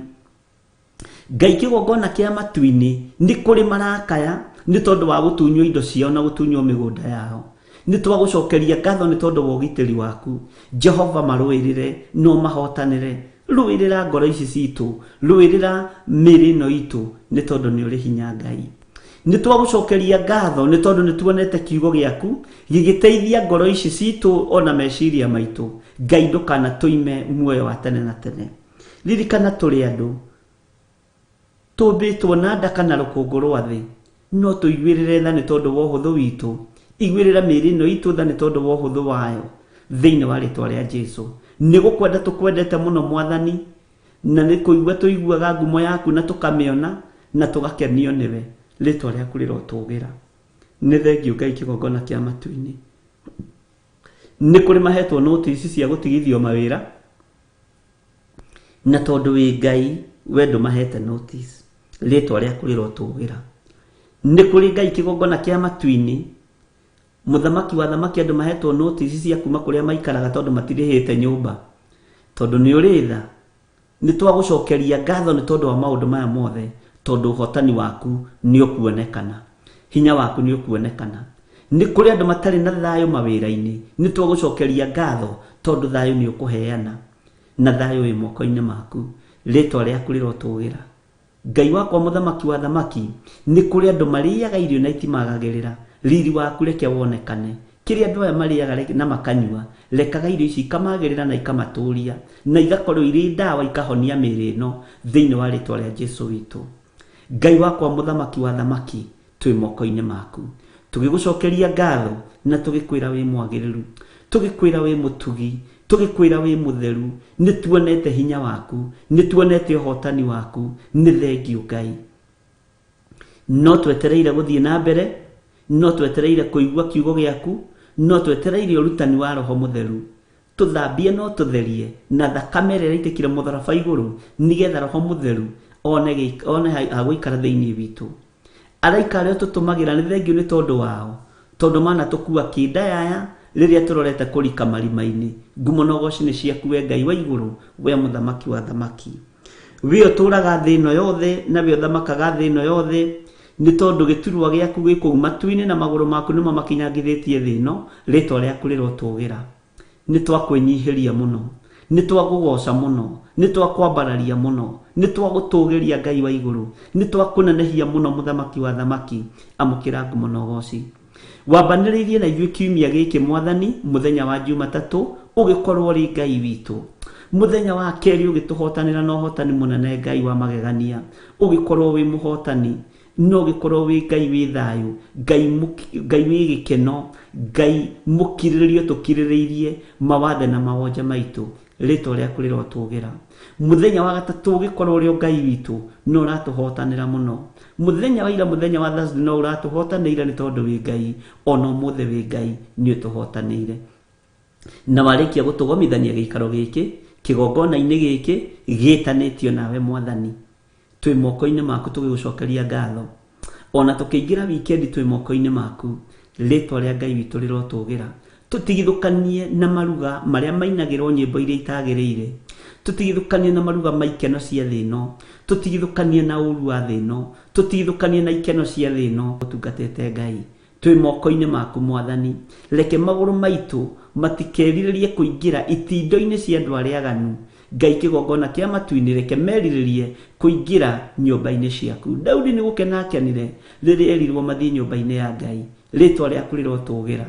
Ngai kĩgongona kĩa matu-inĩ, nĩ kũrĩ marakaya nĩ tondũ wa gũtunywo indo ciao na gũtunywo mĩgũnda yao. Nĩ twagũcokeria ngatho nĩ tondũ wa ũgitĩri waku. Jehova marũĩrĩre, no mahotanĩre. Rũĩrĩra ngoro ici citũ, rũĩrĩra mĩĩrĩ ĩno itũ, nĩ tondũ nĩ ũrĩ hinya Ngai. Nĩ twagũcokeria ngatho nĩ tondũ nĩ tuonete kiugo gĩaku gĩgĩteithia ngoro ici citũ ona meciria maitũ. Ngai ndũkanatũime muoyo wa tene na tene. Ririkana tũrĩ andũ tũmbĩtwo na nda kana rũkũngũ rwa thĩ, no tũiguĩrĩre tha nĩ tondũ wa ũhũthũ witũ. Iguĩrĩra mĩĩrĩ ĩno itũ tha nĩ tondũ wa ũhũthũ wayo thĩinĩ wa rĩtwa rĩa Jesũ. Nĩ gũkwenda tũkwendete mũno Mwathani, na nĩ kũigua tũiguaga ngumo yaku na tũkamĩona na tũgakenio nĩwe. Rĩtwa rĩaku rĩrotũgĩra. Nĩ thengiũ Ngai kĩgongona kĩa matu-inĩ. Nĩ kũrĩ mahetwo notice cia gũtigithio mawĩra, na tondũ wĩ Ngai we ndũmahete notice. Rĩtwa rĩaku rĩrotũgĩra. Nĩ kũrĩ Ngai kĩgongona kĩa matu-inĩ, mũthamaki wa thamaki, andũ mahetwo notice cia kuma kũrĩa maikaraga tondũ matirĩhĩte nyũmba. Tondũ nĩ ũrĩ tha, nĩ twagũcokeria ngatho nĩ tondũ wa maũndũ maya mothe, tondũ ũhotani waku nĩ ũkuonekana, hinya waku nĩ ũkuonekana. Nĩ kũrĩ andũ matarĩ na thayũ mawĩra-inĩ, nĩ twagũcokeria ngatho tondũ thayũ nĩ ũkũheana, na thayũ wĩ moko-inĩ maku. Rĩtwa rĩaku rĩrotũgĩra. Ngai wakwa muthamaki wa thamaki, nĩ kũrĩ andũ marĩaga irio na itimagagĩrĩra, riri waku reke wonekane. Kĩrĩa andũ aya marĩaga na makanyua, rekaga irio ici ikamagĩrĩra na ikamatũria, na igakorwo irĩ ndawa ikahonia mĩĩrĩ ĩno thĩinĩ wa rĩtwa rĩa Jesũ witũ. Ngai wakwa muthamaki wa thamaki, twĩ moko-inĩ maku. Tũgĩgũcokeria ngatho na tũgĩkwĩra wĩ mwagĩrĩru, tũgĩkwĩra wĩ mũtugi, tũgĩkwĩra wĩ mũtheru, nĩ tuonete hinya waku, nĩ tuonete ũhotani waku, nĩ thengiũ Ngai. No twetereire gũthiĩ na mbere, no twetereire kũigua kiugo gĩaku, no twetereire ũrutani wa Roho Mũtheru. Tũthambie no tũtherie na thakame ĩrĩa ĩitĩkire mũtharaba igũrũ, nĩgetha Roho Mũtheru one agũikara thĩinĩ witũ. Araika arĩa tũtũmagĩra nĩ thengiũ nĩ tondũ wao, tondũ manatũkua kĩndayaya rĩrĩa tũrorete kũrika marima-inĩ. Ngumo na ũgooci nĩ ciaku we Ngai wa igũrũ, we mũthamaki wa thamaki. We ũtũũraga thĩ ĩno yothe, na we ũthamakaga thĩ ĩno yothe, nĩ tondũ gĩturwa gĩaku gĩ kũu matu-inĩ na magũrũ maku nĩmo makinyangithĩtie thĩ ĩno, rĩtwa rĩaku rĩrotũũgĩra. Nĩ twakwĩnyihĩria mũno, nĩ twagũgoca mũno, nĩ twakwambararia mũno, nĩ twagũtũũgĩria Ngai wa igũrũ, nĩ twakũnenehia mũno mũthamaki wa thamaki. Amũkĩra ngumo na ũgooci. Wambanĩrĩirie na ithuĩ kiumia gĩkĩ Mwathani, mũthenya wa Jumatatũ, ũgĩkorwo ũrĩ Ngai witũ. Mũthenya wa kerĩ ũgĩtũhotanĩra na ũhotani mũnene, Ngai wa magegania, ũgĩkorwo wĩ mũhotani, no ũgĩkorwo wĩ Ngai wĩ thayũ, Ngai wĩ gĩkeno, Ngai mũkirĩrĩrie tũkirĩrĩirie mawathe na mawonja maitũ, rĩtwa rĩaku rĩrotũũgĩra. Mũthenya wa gatatũ ũgĩkorwo ũrĩ Ngai witũ, no ũratũhotanĩra mũno. Mũthenya wa ira, mũthenya wa Thursday, no ũratũhotanĩire nĩ tondũ wĩ Ngai, ona ũmũthĩ wĩ Ngai nĩ ũtũhotanĩire. Na warĩkia gũtũgomithania gĩikaro gĩkĩ, kĩgongona-inĩ gĩkĩ gĩtanĩtio nawe Mwathani, twĩ moko-inĩ maku tũgĩgũcokeria ngatho. Ona tũkĩingĩra wikendi twĩ moko-inĩ maku, rĩtwa rĩa Ngai witũ rĩrotũũgĩra. Tũtigithũkanie na maruga marĩa mainagĩrwo nyĩmbo iria itagĩrĩire, tũtigithũkanie na maruga ma ikeno cia thĩ ĩno, tũtigithũkanie na ũũru wa thĩ ĩno, tũtigithũkanie na ikeno cia thĩ ĩno. Ũtungatĩte Ngai, twĩ moko-inĩ maku Mwathani, reke magũrũ maitũ matikerirĩrie kũingĩra itindo-inĩ cia andũ arĩa aganu. Ngai kĩgongona kĩa matu-inĩ reke merirĩrie kũingĩra nyũmba-inĩ ciaku. Daudi nĩ gũkena akenire rĩrĩa erirwo mathiĩ nyũmba-inĩ ya Ngai, rĩtwa rĩaku rĩrotũũgĩra.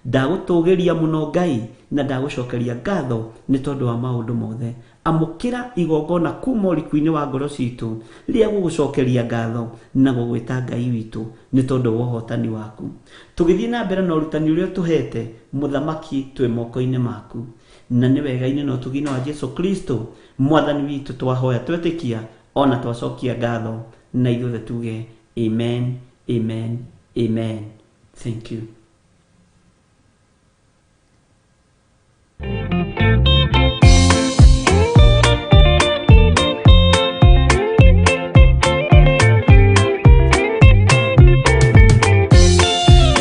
Ndagũtũũgĩria mũno Ngai, na ndagũcokeria ngatho nĩ tondũ wa maũndũ mothe. Amũkĩra igongona kuma ũriku-inĩ wa ngoro citũ rĩa gũgũcokeria ngatho na gũgwĩta Ngai witũ nĩ tondũ wa ũhotani waku. Tũgĩthiĩ na mbere na ũrutani ũrĩa ũtũhete Mũthamaki, twĩ moko-inĩ maku, na nĩ wega-inĩ na ũtugi-inĩ wa Jesũ Kristo Mwathani witũ twahoya twetĩkia, ona twacokia ngatho, na ithuothe tuge amen, amen, amen. Thank you.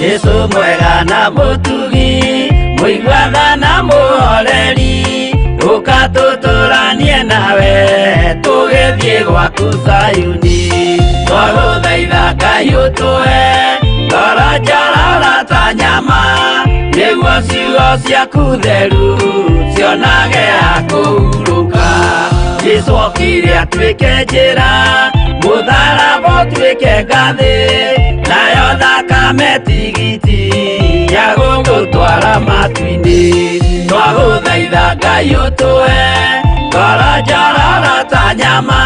Yesu mwega na mũtugi, mũigua na mũhoreri, ũkatũtũranie nawe tũgĩthiĩ gwaku Zayuni. Twagũthaitha Ngai ũtũhe ngoro njororo ta nyama, nĩguo ciugo ciaku theru cionage ha kũhurũka. Jesũ okire atuĩke njĩra, mũtharaba ũtuĩke ngathĩ, nayo thakame tigiti ya gũtũtwara matu-inĩ. Twagũthaitha Ngai ũtũhe ngoro njororo ta nyama,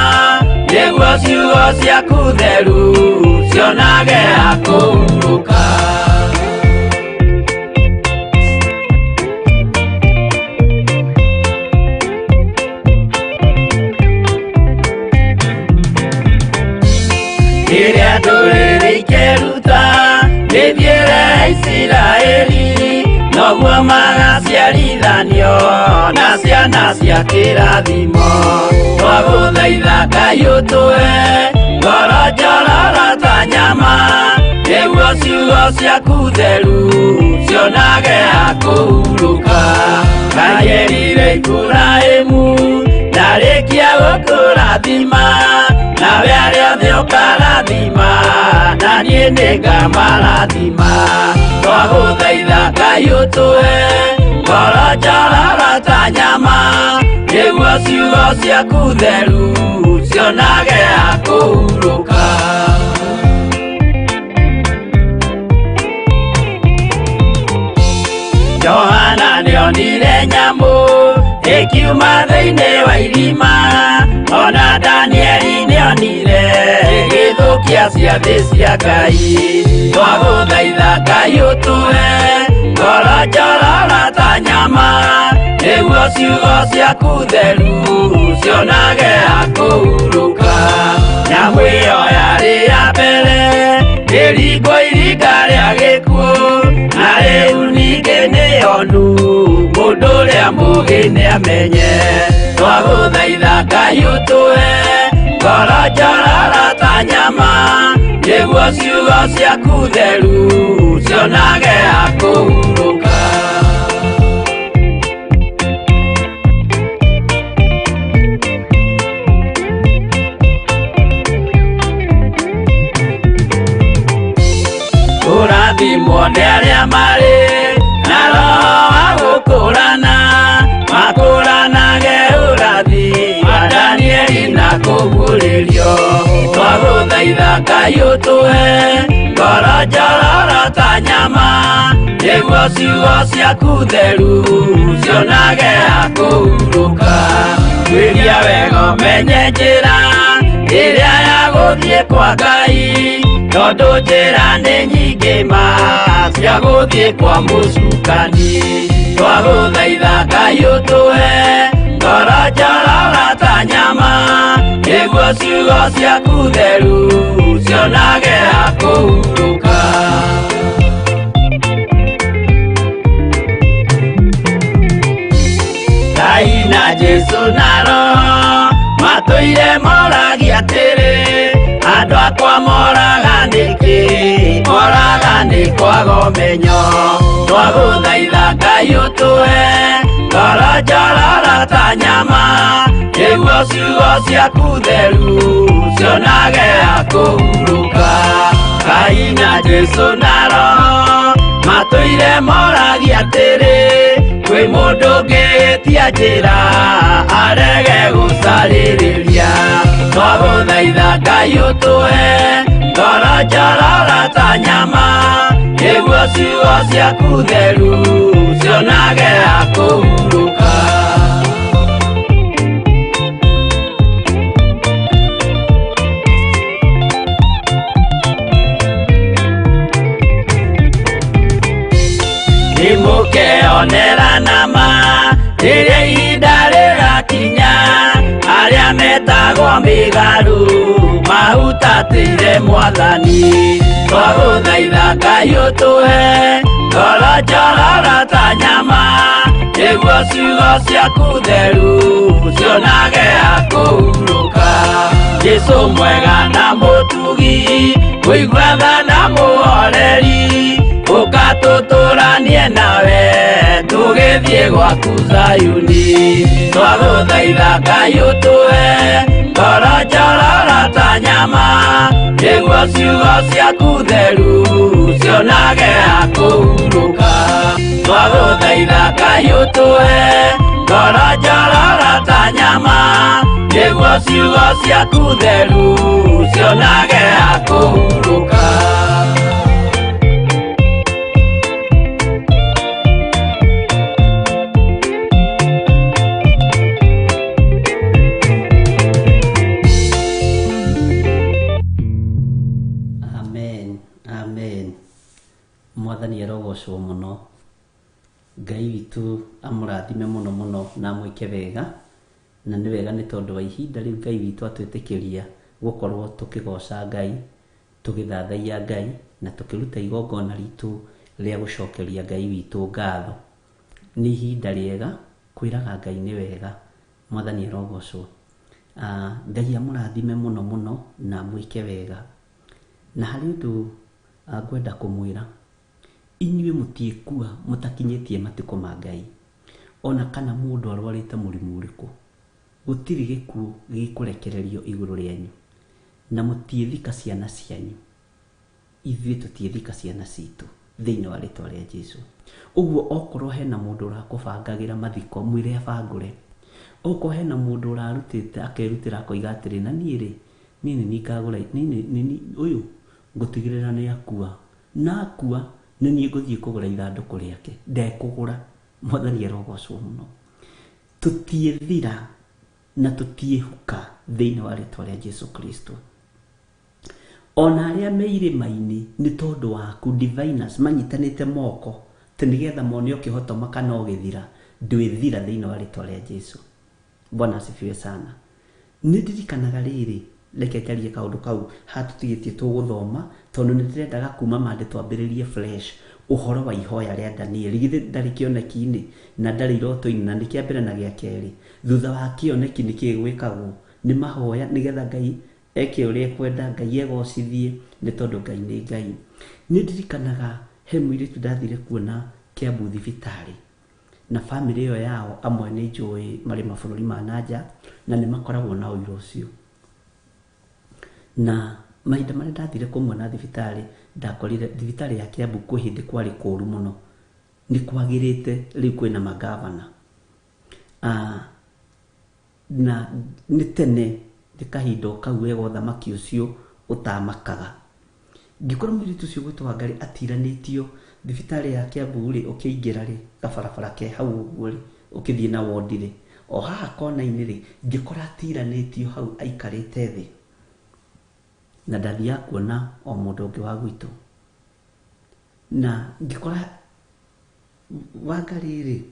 nĩguo ciugo ciaku theru cionage ha kũhurũka. Rĩrĩa ndũrĩrĩ ikeruta mĩthiĩre ya Isiraeli, noguo magaciarithanio na ciana cia kĩrathimo. Twagũthaitha Ngai ũtũhe ngoro njororo ta nyama, nĩguo ciugo ciaku theru cionage ha kũhurũka. Ngai erire Iburahĩmu ndarĩkia gũkũrathima, nawe arĩa othe ũkarathima, na nanie nĩngamarathima twagũthaitha Ngai ũtũhe ngoro njororo ta nyama nĩguo ciugo ciaku theru cionage akũhurũka. Johana nĩonire nyamũ ĩkiuma thĩinĩ wa irima, ona Danieli nĩonire ĩgĩthũkia ciathĩ cia Ngai. Twagũthaitha Ngai ũtũhe ngoro njororo ta nyama nĩguo ciugo ciaku theru cionage akũhurũka. Nyamũ ĩyo yarĩ ya mbere ĩringwo iringa rĩa gĩkuũ, na rĩu ningĩ nĩyonu mũndũ ũrĩa mũũgĩ nĩamenye. Twagũthaitha Ngai ũtũhe ngoro njororo ta nyama nĩguo ciugo ciaku theru cionage akũhurũka. Kũrathimwo nĩ arĩa marĩ na roho wa gũkũrana, makũranage ũrathi wa Danieli na kũguũrĩrio. Twagũthaitha Ngai ũtũhe ngoro njororo ta nyama nĩguo ciugo ciaku theru cionage akũhurũka. Twĩria wega ũmenye njĩra ĩrĩa ya gũthiĩ kwa Ngai, tondũ njĩra nĩ nyingĩ ma cia gũthiĩ kwa mũcukani. Twagũthaitha Ngai ũtũhe ngoro njororo ta nyama nĩguo ciugo ciaku theru cionage akũhurũka. Ngai na Jesũ na Roho matũire moragia atĩrĩ, andũ akwa moraga nĩkĩ, moraga nĩ kwaga ũmenyo. Twagũthaitha Ngai ũtũhe ngoro njororo ta nyama nĩguo ciugo ciaku theru cionage akũhurũka. Ngai na Jesũ na Roho matũire moragia atĩrĩ, kwĩ mũndũ ũngĩtia njĩra arege gũcarĩrĩria. Twagũthaitha Ngai ũtũhe ngoro njororo ta nyama nĩguo ciugo ciaku theru cionage akũhurũka. Nĩmũkeonera nama rĩrĩa ihinda rĩgakinya, arĩa metagwo mĩgarũ mahutatĩire Mwathani. Twagũthaitha Ngai ũtũhe ngoro njororo ta nyama nĩguo ciugo ciaku theru cionage akũhurũka. Jesũ mwega na mũtugi, mũigua tha na mũhoreri, ũkatũtũranie nawe tũgĩthiĩ gwaku Zayuni. Twagũthaitha Ngai ũtũhe ngoro njororo ta nyama nĩguo ciugo ciaku theru cionage akũhurũka. Twagũthaitha Ngai ũtũhe ngoro njororo ta nyama nĩguo ciugo ciaku theru cionage akũhurũka. Mwathani arogocwo mũno. Ngai witũ amũrathime mũno mũno na amwĩke wega, na nĩ wega nĩ tondũ wa ihinda rĩu Ngai witũ atwĩtĩkĩria gũkorwo tũkĩgoca Ngai, tũgĩthathaiya Ngai na tũkĩruta igongona ritũ rĩa gũcokeria Ngai witũ ngatho. Nĩ ihinda rĩega kwĩraga Ngai nĩ wega. Mwathani arogocwo. Ngai amũrathime mũno mũno na amwĩke wega. Na harĩ ũndũ ngwenda kũmwĩra, inyuĩ mũtiĩkua mũtakinyĩtie matukũ ma Ngai, ona kana mũndũ arwarĩte mũrimũ ũrĩkũ, gũtirĩ gĩkuũ gĩkũrekererio igũrũ rĩanyu, na mũtiĩthika ciana cianyu. ithuĩ tũtiethika ciana citũ thĩinĩ wa rĩtwa rĩa Jesũ. Ũguo okorwo hena mũndũ ũrakũbangagĩra mathiko mwĩre abangũre. Okorwo hena mũndũ ũrarutĩte akerutĩra akoiga atĩrĩ na niĩ rĩ niĩ nĩ ngagũra ũyũ ngũtigĩrĩra nĩ akua, na akua nĩ niĩ ngũthiĩ kũgũra ithandũkũ rĩake, ndekũgũra. Mwathani arogocwo mũno. Tũtiethira na tũtiehuka thĩinĩ wa rĩtwa rĩa Jesũ Kristo. Ona arĩa me irĩma-inĩ nĩ tondũ waku diviners manyitanĩte moko tĩ nĩgetha mone ũkĩhotoma kana ũgĩthira, ndwĩthira thĩinĩ wa rĩtwa rĩa Jesũ. Bwana asifiwe sana. Nĩ ndirikanaga rĩrĩ, reke njarie kaũndũ kau hatũtigĩtie tũgũthoma tondũ nĩ ndĩrendaga kuma mandĩ twambĩrĩrie fresh ũhoro wa ihoya rĩa Danieli. Githĩ ndarĩ kĩoneki-inĩ na ndarĩ iroto-inĩ, na nĩ kĩa mbere na gĩa kerĩ. Thutha wa kĩoneki nĩ kĩĩ gwĩkagwo? Nĩ mahoya nĩgetha Ngai eke ũrĩa ekwenda, Ngai egocithie, nĩ tondũ Ngai nĩ Ngai. Nĩ ndirikanaga he mũirĩtu ndathire kuona Kiambu thibitarĩ, na bamĩrĩ ĩyo yao amwe nĩ njũĩ marĩ mabũrũri ma nanja na nĩ makoragwo na ũira ũcio. Na mahinda marĩa ndathire kũmuona thibitarĩ, ndakorire thibitarĩ ya Kiambu kwĩ hĩndĩ kwarĩ kũũru mũno, nĩ kwagĩrĩte, rĩu kwĩna magavana. Na nĩ tene nĩ kahinda kau wega ũthamaki ũcio ũtamakaga. Ngĩkora mũirĩtu ũcio gwĩtwo Wangari atiranĩtio thibitarĩ ya Kiambu rĩ, ũkĩingĩra rĩ gabarabara ke hau ũguo rĩ ũkĩthiĩ na wodi rĩ, o haha kona-inĩ rĩ ngĩkora atiranĩtio hau aikarĩte thĩ, na ndathiaga kuona o mũndũ ũngĩ wa gwitũ. Na ngĩkora Wangari rĩ,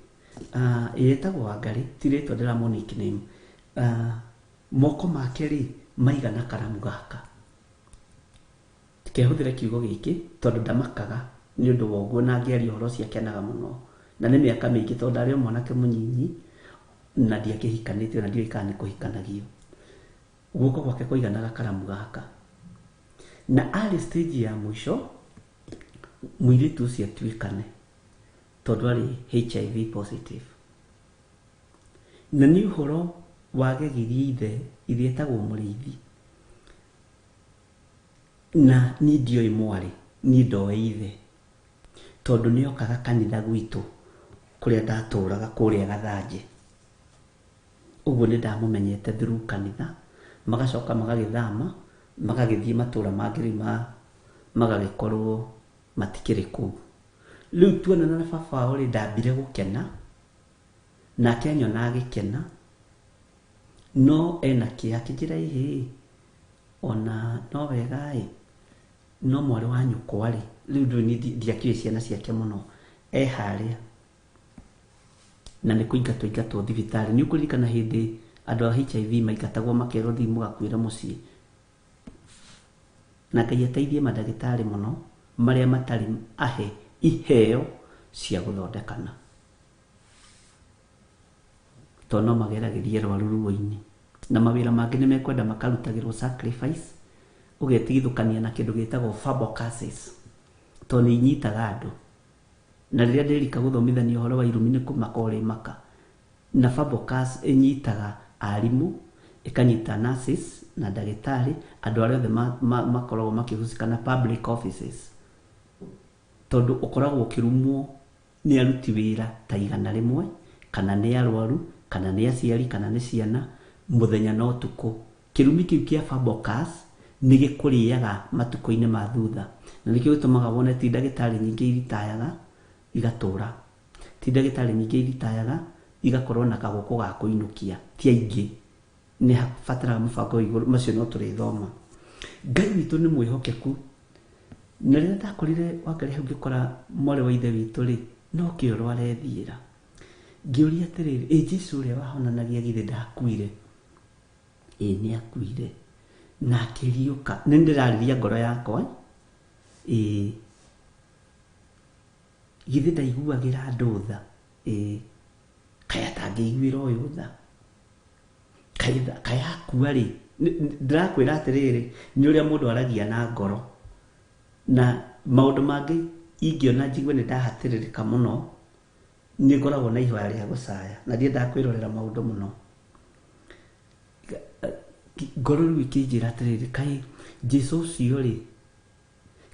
yetagwo Wangari, ti rĩtwa ndĩramũ nickname, moko make rĩ maigana karamu gaka. Tikehũthĩre kiugo gĩkĩ tondũ ndamakaga nĩ ũndũ wa ũguo, na ngĩaria ũhoro ciakenaga mũno, na nĩ mĩaka mĩingĩ tondũ ndarĩ o mwanake mũnyinyi na ndiakĩhikanĩtio na ndiũĩ kana nĩ kũhikanagio. Guoko gwake kwaiganaga karamu gaka, na arĩ stage ya mũico mũirĩtu ũcio atuĩkane tondũ arĩ HIV positive. Na nĩ ũhoro wagegirie ithe ithiĩtagwo Mũrĩithi, na niĩ ndiũĩ mwarĩ, niĩ ndoĩ ithe tondũ nĩ okaga kanitha gwitũ kũrĩa ndatũraga kũrĩa Gathanjĩ. Ũguo nĩ ndamũmenyete through kanitha, magacoka magagĩthama magagĩthiĩ matũra mangĩ rĩu magagĩkorwo matikĩrĩ kũu. Rĩu tuonana na baba wao rĩ ndambire gũkena, nake anyona agĩkena, no ena kĩeha akĩnjĩra ĩhĩ ona no wega no mwarĩ wa nyũkwa rĩ, rĩu ndiakĩũĩ ciana ciake mũno, harĩa na nĩ kũingatwo thibitarĩ. Nĩ ũkũririkana hĩndĩ andũ a HIV maingatagwo makerwo thiĩ mũgakuĩre mũciĩ, na Ngai ateithie mandagĩtarĩ mũno marĩa matarĩ ahe iheo cia gũthondekana, tondũ no mageragĩrie rwaru ruo-inĩ, na mawĩra mangĩ nĩ mekwenda makarutagĩrwo sacrifice, ũgetigithũkania na kĩndũ gĩtagwo verbal curses tondũ nĩ inyitaga andũ. Na rĩrĩa ndĩrika gũthomithania ũhoro wa irumi nĩ kũmaka maka, na verbal curse ĩnyitaga arimũ, ĩkanyita nurses na ndagĩtarĩ, andũ arĩa othe makoragwo makĩhusika na public offices, tondũ ũkoragwo ũkĩrumwo nĩ aruti wĩra ta 100 kana nĩ arwaru kana nĩ aciari kana nĩ ciana mũthenya na ũtukũ. Kĩrumi kĩu kĩa verbal curse nĩ gĩkũrĩaga matukũ-inĩ ma thutha, na nĩkĩo gĩtũmaga wone ti ndagĩtarĩ nyingĩ iritayaga igatũra, ti ndagĩtarĩ nyingĩ iritayaga igakorwo na kagũkũ ga kũinũkia, ti aingĩ. Nĩ habataraga mũbango igũrũ, macio no tũrĩthoma. Ngai witũ nĩ mwĩhokeku, na rĩrĩa ndakorire Wangari hau ngĩkora mwarĩ wa ithe witũ rĩ no kĩoro arethiĩra, ngĩũria atĩrĩrĩ, Jesũ ũrĩa wahonanagia githĩ ndakuire? Nĩ akuire. Na akĩriũka. Nĩ ndĩrarĩria ngoro yakwa, githĩ ndaiguagĩra andũ tha, kaya atangĩiguĩra ũyũ tha, kaya akua rĩ. Ndĩrakwĩra atĩrĩrĩ, nĩ ũrĩa mũndũ aragia na ngoro, na maũndũ mangĩ ingĩona njigue nĩ ndahatĩrĩrĩka mũno, nĩ ngoragwo na ihoya rĩa gũcaya na ndiendaga kwĩrorera maũndũ mũno. Ngoro rĩu ikĩnjĩra atĩrĩrĩ, kaĩ Jesũ ũcio rĩ,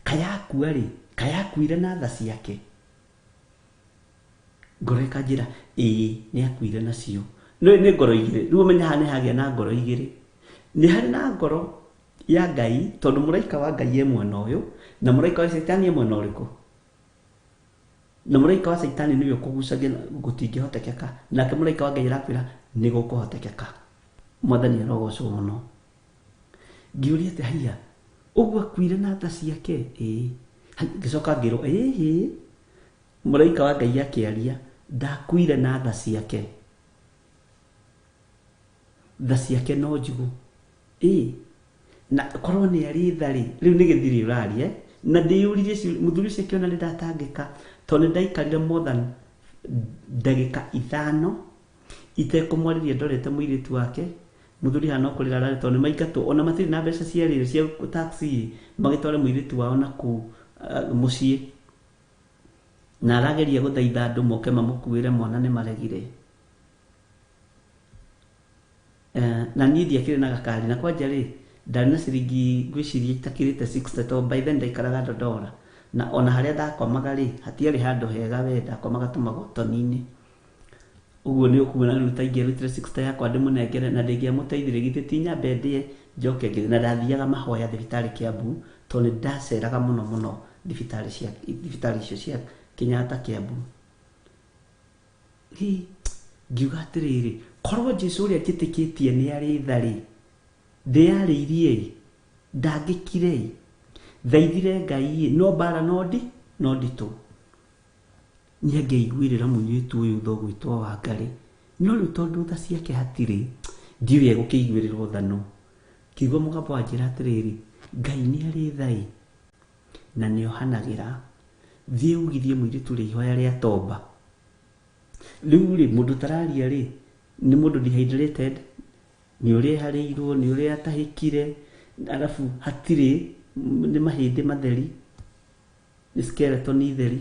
kaya gakua ri kayakuire na tha ciake ngoro ikanjira ni akuire nacio no ni ngoro igire riu menya hane hagia na ngoro igire ni hari na ngoro ya Ngai tondu muraika wa Ngai ye mwena uyu na muraika wa Saitani ye mwena uriku na muraika wa Saitani niwe kugucagia gutingĩhotekeka nake muraika wa Ngai arakwira ni gukuhotekeka mwathani arogocwo muno ngiuria ati haiya uguo akuire na tha ciake ngicoka ngirwo muraika wa Ngai akiaria ndakuire na tha ciake no njugu na korwo ni ari thari riu ni githiri urarie na ndiyuririe muthuri ucio kiona ni ndatangika tondu ndaikarire more than ndagika 5 itekumwariria ndorete muiritu wake muthuri hano kurira rari tondu maikatwo ona matiri na mbeca cia riri cia taxi magitware muiritu wao na ku mucii na arageria guthaitha andu moke mamukuire mwana ni maregire na niĩ ndiakĩrĩ na gakari na kwanja rĩ ndarĩ na ciringi ngwĩciria itakĩrĩte 60 to by then ndaikaraga Ndondora na ona harĩa ndakomaga rĩ hatiarĩ handũ hega we ndakomaga tũmagotoni-inĩ ũguo nĩ ũkuona rĩu ta ingĩarutire 60 yakwa ndĩmũnengere na ndĩngĩamũteithire githĩ ti nyambe ndĩe njoke ngĩthiĩ na ndathiaga mahoya thibitarĩ Kiambu tondũ ndaceraga mũno thibitarĩ icio cia Kenyatta Kiambu ngiuga atĩrĩrĩ korwo Jesũ ũrĩa njĩtĩkĩtie nĩ arĩ thari ndĩarĩirie ndangĩkire thaithire Ngai no bara no nditũ nĩangeiguĩrĩra mũirĩtu ũyũ thogwĩtwo Wangari no rĩu tondũ tha ciake hatirĩ ndiũĩ egũkĩiguĩrĩrwo thano kiugo mũgambo wanjĩra atĩrĩrĩ Ngai nĩ arĩ thai na nĩohanagĩra thiĩ ugithie mũirĩtu ũrĩa ihoya rĩa tomba rĩu rĩ mũndũ tararia rĩ ni mundu dehydrated ni uri harĩirwo ni uri atahĩkire alafu hatirĩ ni mahĩndĩ matheri ni skeleton theri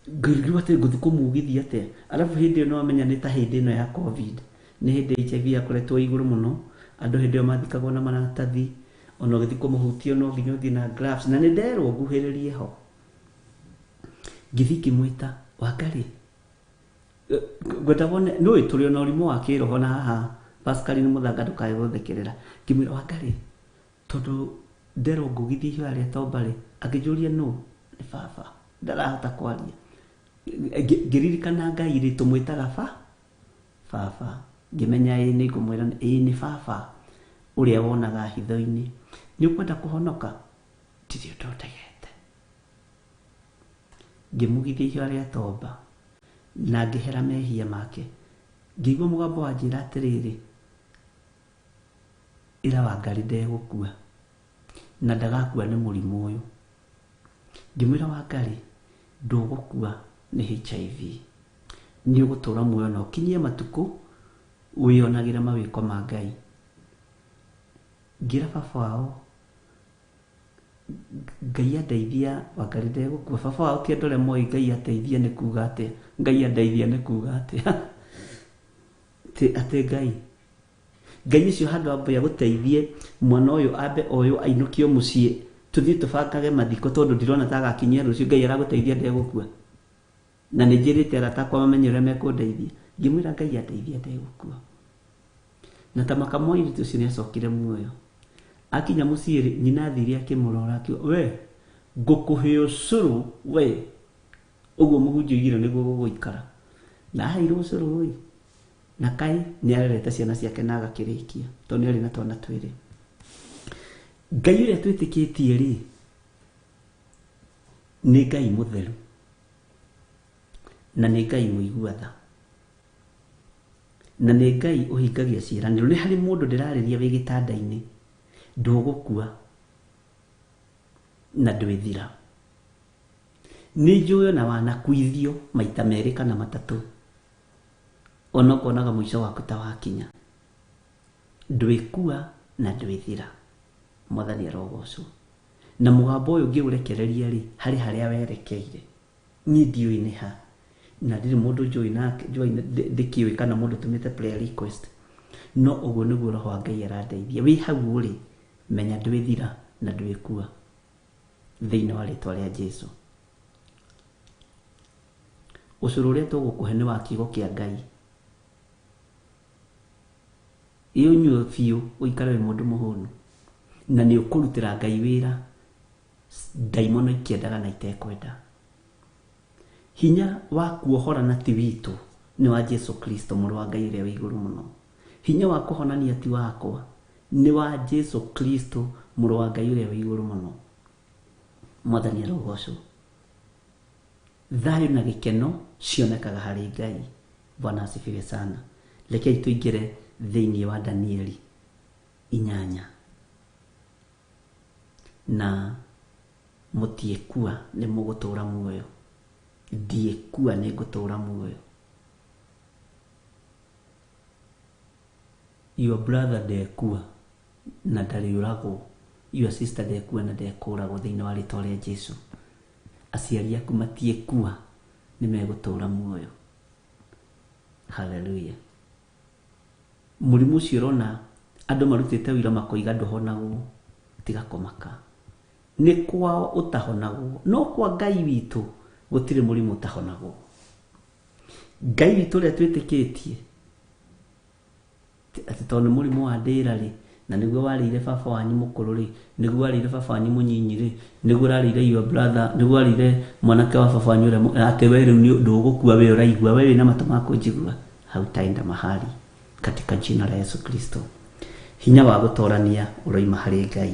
ngĩrigwo atĩ ngũthiĩ kũmugithia atĩa alafu hĩndĩ ĩyo no amenya nĩ ta hĩndĩ ĩno ya covid nĩ hĩndĩ HIV yakoretwo igũrũ mũno andũ hĩndĩ ĩyo mathikagwo na maratathi ona ũgĩthiĩ kũmũhutia no nginya ũthiĩ na gloves na nĩ nderwo nguhĩrĩrie ho ngĩthiĩ ngĩmwĩta Wangari gwetagwo no tũrĩ ona ũrimũ wa kĩroho na haha Pascal nĩ mũthanga ndũkae gũthekerera ngĩmwĩra Wangari tondũ nderwo ngũgithie ihoya rĩa tomba rĩ akĩnjũria no nĩ baba ndarahota kwaria ngĩririkana Ngai rĩ tũmwĩtaga baba ngĩmenya nĩ ngũmwĩra nĩ baba ũrĩa wonaga hitho-inĩ nĩ ũkwenda kũhonoka ndirĩ ũndũ ndegete ngĩmugithia ihoya rĩa tomba na ngĩhera mehia make ngĩigua mũgambo wanjĩra atĩrĩrĩ ĩra Wangari ndegũkua na ndagakua nĩ mũrimũ ũyũ ngĩmwĩra Wangari ndũgũkua nĩ HIV nĩ ũgũtũra muoyo na ũkinyie matukũ wĩonagĩra mawĩko ma Ngai ngĩra baba wao Ngai andeithia Wangari ndegũkua baba wao ti andũ arĩa moĩ Ngai ateithia nĩ kuuga atĩa Ngai andeithia nĩ kuuga atĩa atĩ Ngai ũcio handũ ambe agũteithie mwana ũyũ ambe ũyũ ainũkio mũciĩ tũthiĩ tũbangage mathiko tondũ ndirona ta agakinyia rũciũ Ngai aragũteithia ndegũkua na nĩ njĩrĩte aratakwa mamenye ũrĩa mekũndeithia ngĩmwĩra Ngai andeithia ndegũkua na ta makamũirĩtu ũcio nĩ acokire muoyo akinya mũciĩ rĩ nyina athire akĩmũrora akiuga we ngũkũhe ũcũrũ we ũguo mũhunjia oigire nĩguo gũgũikara na aheirwo ũcũrũ ĩ na Ngai nĩ arerete ciana ciake na agakĩrĩkia tondũ nĩ arĩ na twana twĩrĩ Ngai ũrĩa twĩtĩkĩtie rĩ nĩ Ngai mũtheru na nĩ Ngai mũigua tha na nĩ Ngai ũhingagia ciĩranĩro nĩ harĩ mũndũ ndĩrarĩria wĩ gĩtanda-inĩ ndũgũkua na ndwĩthira nĩ njũĩ na wanakuithio maita merĩ kana matatũ ona ũkonaga mũico waku ta wakinya ndwĩkua na ndwĩthira mwathani arogocwo na mũgambo ũyũ ngĩũrekereria rĩ harĩ harĩa werekeire niĩ ndiũĩ nĩ ha na ndirĩ mũndũ njũĩ nake ndĩkĩũĩ kana mũndũ tũmĩte prayer request no ũguo nĩguo roho wa Ngai arandeithia wĩ hau ũrĩ menya ndwĩthira na ndwĩkua thĩinĩ wa rĩtwa rĩa Jesũ. Ũcũrũ ũrĩa tũgũkũhe nĩ wa kiugo kĩa Ngai. Iyo nyuo biũ ũikare wĩ mũndũ mũhũnu na nĩ ũkũrutĩra Ngai wĩra ndaimono ikĩendaga na itekwenda. Hinya wa kuohorana ti witũ, nĩ wa Jesũ Kristo mũrũ wa Ngai ũrĩa wĩ igũrũ mũno. Hinya wa kũhonania ti wakwa, nĩ wa Jesũ Kristo mũrũ wa Ngai ũrĩa wĩ igũrũ mũno. Mwathani arogocwo. Thayũ na gĩkeno cionekaga harĩ Ngai. Bwana asifiwe sana. Rekei tũingĩre thĩinĩ wa Danieli 8. Na mũtiĩkua nĩ mũgũtũũra muoyo. Ndiĩkua nĩ ngũtũũra muoyo. Your brother ndekua na ndariũragwo. Your sister ndekua na ndekũragwo thĩinĩ wa rĩtwa rĩa Jesũ. Aciari aku matiĩkua, nĩ megũtũũra muoyo. Hallelujah. Mũrimũ ũcio ũrona andũ marutĩte wĩra makoiga ndũhonagwo, tiga kũmaka. Nĩ kwao ũtahonagwo, no kwa Ngai witũ gũtirĩ mũrimũ ũtahonagwo. Ngai witũ ũrĩa twĩtĩkĩtie atĩ tondũ mũrimũ wa ndĩra-rĩ, na nĩguo warĩire baba wanyu mũkũrũ-rĩ, nĩguo warĩire baba wanyu mũnyinyi-rĩ, nĩguo warĩire your brother, nĩguo warĩire mwanake wa baba wanyu ũrĩa, atĩ we rĩu ndũgũkua, we ũraigua, we wĩna matũ ma kũnjigua, hautaenda mahali katika jina la Yesu Kristo. Hinya wa gũtorania ũroima harĩ Ngai.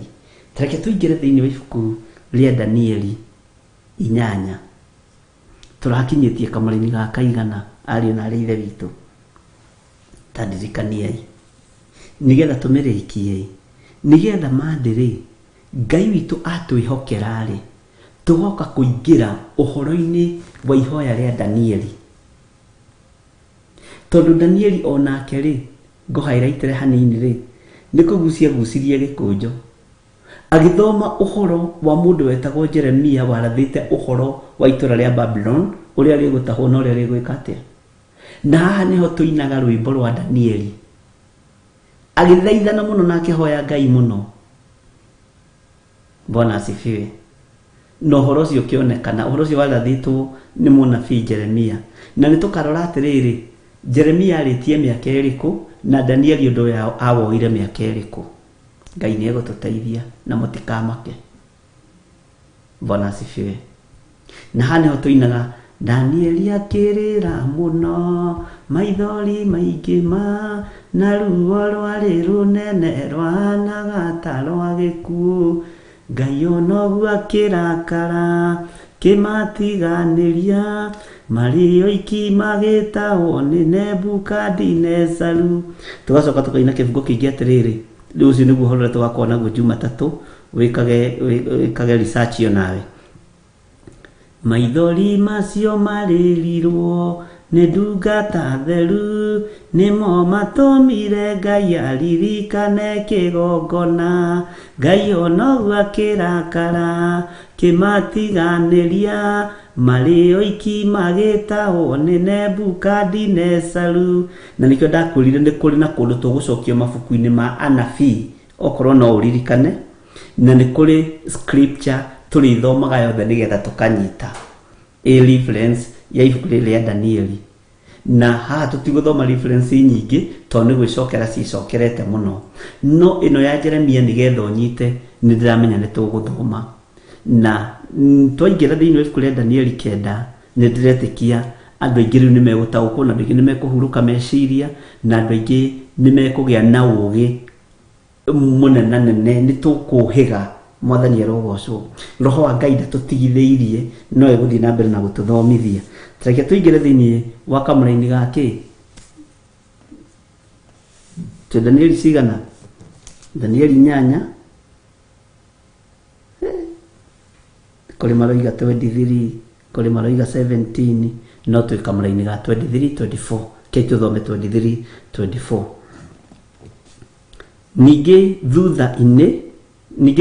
Tareke tũingĩre thĩinĩ wa ibuku rĩa Danieli 8. Tũrakinyĩtie kamũra-inĩ ga kaigana, ariũ na arĩ ithe witũ. Tandirikaniai nigetha tũmĩrĩkie, nigetha mandĩrĩ Ngai witũ atwĩhokera-rĩ, tũgoka kũingĩra ũhoro-inĩ wa ihoya rĩa Danieli. Tondũ Danieli onake-rĩ, ngũhighlightire hanini-rĩ, nĩ kũgucia gucirie gĩkũnjo. Agĩthoma ũhoro wa mũndũ wetagwo Jeremia warathĩte ũhoro wa itũra rĩa Babylon, ũrĩa rĩgũtahwo na ũrĩa rĩgwĩka atĩa. Na haha nĩho tũinaga rwĩmbo rwa Danieli. Agĩthaithana mũno na akĩhoya Ngai mũno. Bwana asifiwe. Na ũhoro ũcio ũkĩonekana, ũhoro ũcio warathĩtwo nĩ mũnabii Jeremia. Na nĩ tũkarora atĩrĩrĩ, Jeremia arĩtie mĩaka ĩrĩkũ na Danieli ũndũ ũyũ awoire mĩaka ĩrĩkũ. Ngai nĩ egũtũteithia na mũtikamake. Bwana asifiwe. Na haha nĩho tũinaga Danieli akĩrĩra mũno, maithori maingĩ ma, na ruo rwarĩ rũnene rwahanaga ta rwa gĩkuũ. Ngai onoguo akĩrakara, kĩmatiganĩria, marĩ oiki magĩtahwo nĩ Nebukadinezaru. Tũgacoka tũkaina kĩbungo kĩingĩ atĩrĩrĩ, rĩu ũcio nĩguo ũhoro ũrĩa tũgakorwo naguo Jumatatũ, wĩkage research ĩyo nawe. Maithori macio marĩrirwo nĩ ndungata theru, nĩmo matũmire Ngai aririkane kĩgongona. Ngai onoguo akĩrakara, kĩmatiganĩria, marĩ oiki magĩtahwo nĩ Nebukadinezaru. Na nĩkĩo ndakwĩrire nĩ kũrĩ na kũndũ tũgũcokio mabuku-inĩ ma anabii, okorwo no ũririkane, na nĩ kũrĩ scripture tũrĩthomaga yothe nĩgetha tũkanyita reference ya ibuku rĩa Danieli. Na haha tũtigũthoma reference nyingĩ tondũ nĩ gwĩcokera cicokerete mũno, no ĩno ya Jeremia nĩgetha ũnyite nĩ ndĩramenya nĩ tũgũthoma. Na twaingĩra thĩinĩ wa ibuku rĩa Danieli 9, nĩ ndĩretĩkia andũ aingĩ rĩu nĩ megũtaũkwo, na andũ aingĩ nĩ mekũhurũka meciria, na andũ aingĩ nĩ mekũgĩa na ũũgĩ mũnenanene, nĩ tũkũũhĩga. Mwathani arogocwo. Roho wa Ngai ndatũtigithĩirie, no egũthiĩ na mbere na gũtũthomithia. Tareke tũingĩre thĩinĩ wa kamũra-inĩ gake. Danieli cigana? Danieli 8. Kũrĩ maroiga 23, kũrĩ maroiga 17, no twĩ kamũra-inĩ ga 23-24. Kei tũthome 23-24. Ningĩ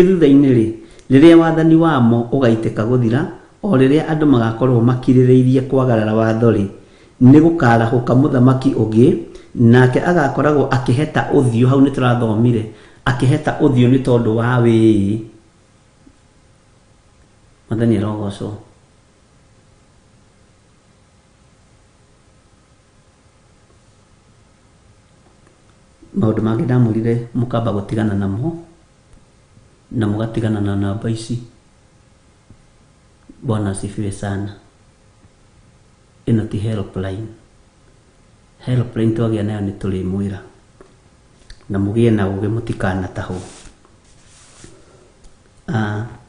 thutha-inĩ-rĩ, rĩrĩa wathani wamo ũgaitĩka gũthira, o rĩrĩa andũ magakorwo makirĩrĩirie kwagarara watho-rĩ, nĩ gũkarahũka mũthamaki ũngĩ, nake agakoragwo akĩheta ũthiũ. Hau nĩ tũrathomire akĩheta ũthiũ nĩ tondũ wa wĩĩ. Mwathani arogocwo. Maundu mangĩ ndamwĩrire mũkamba gũtigana namo na mũgatigana na namba ici. Bwana asifiwe sana. Ĩno ti helpline. Helpline twagĩa nayo nĩ tũrĩmwĩra na mũgĩe na ũgĩ mũtikanatahwo.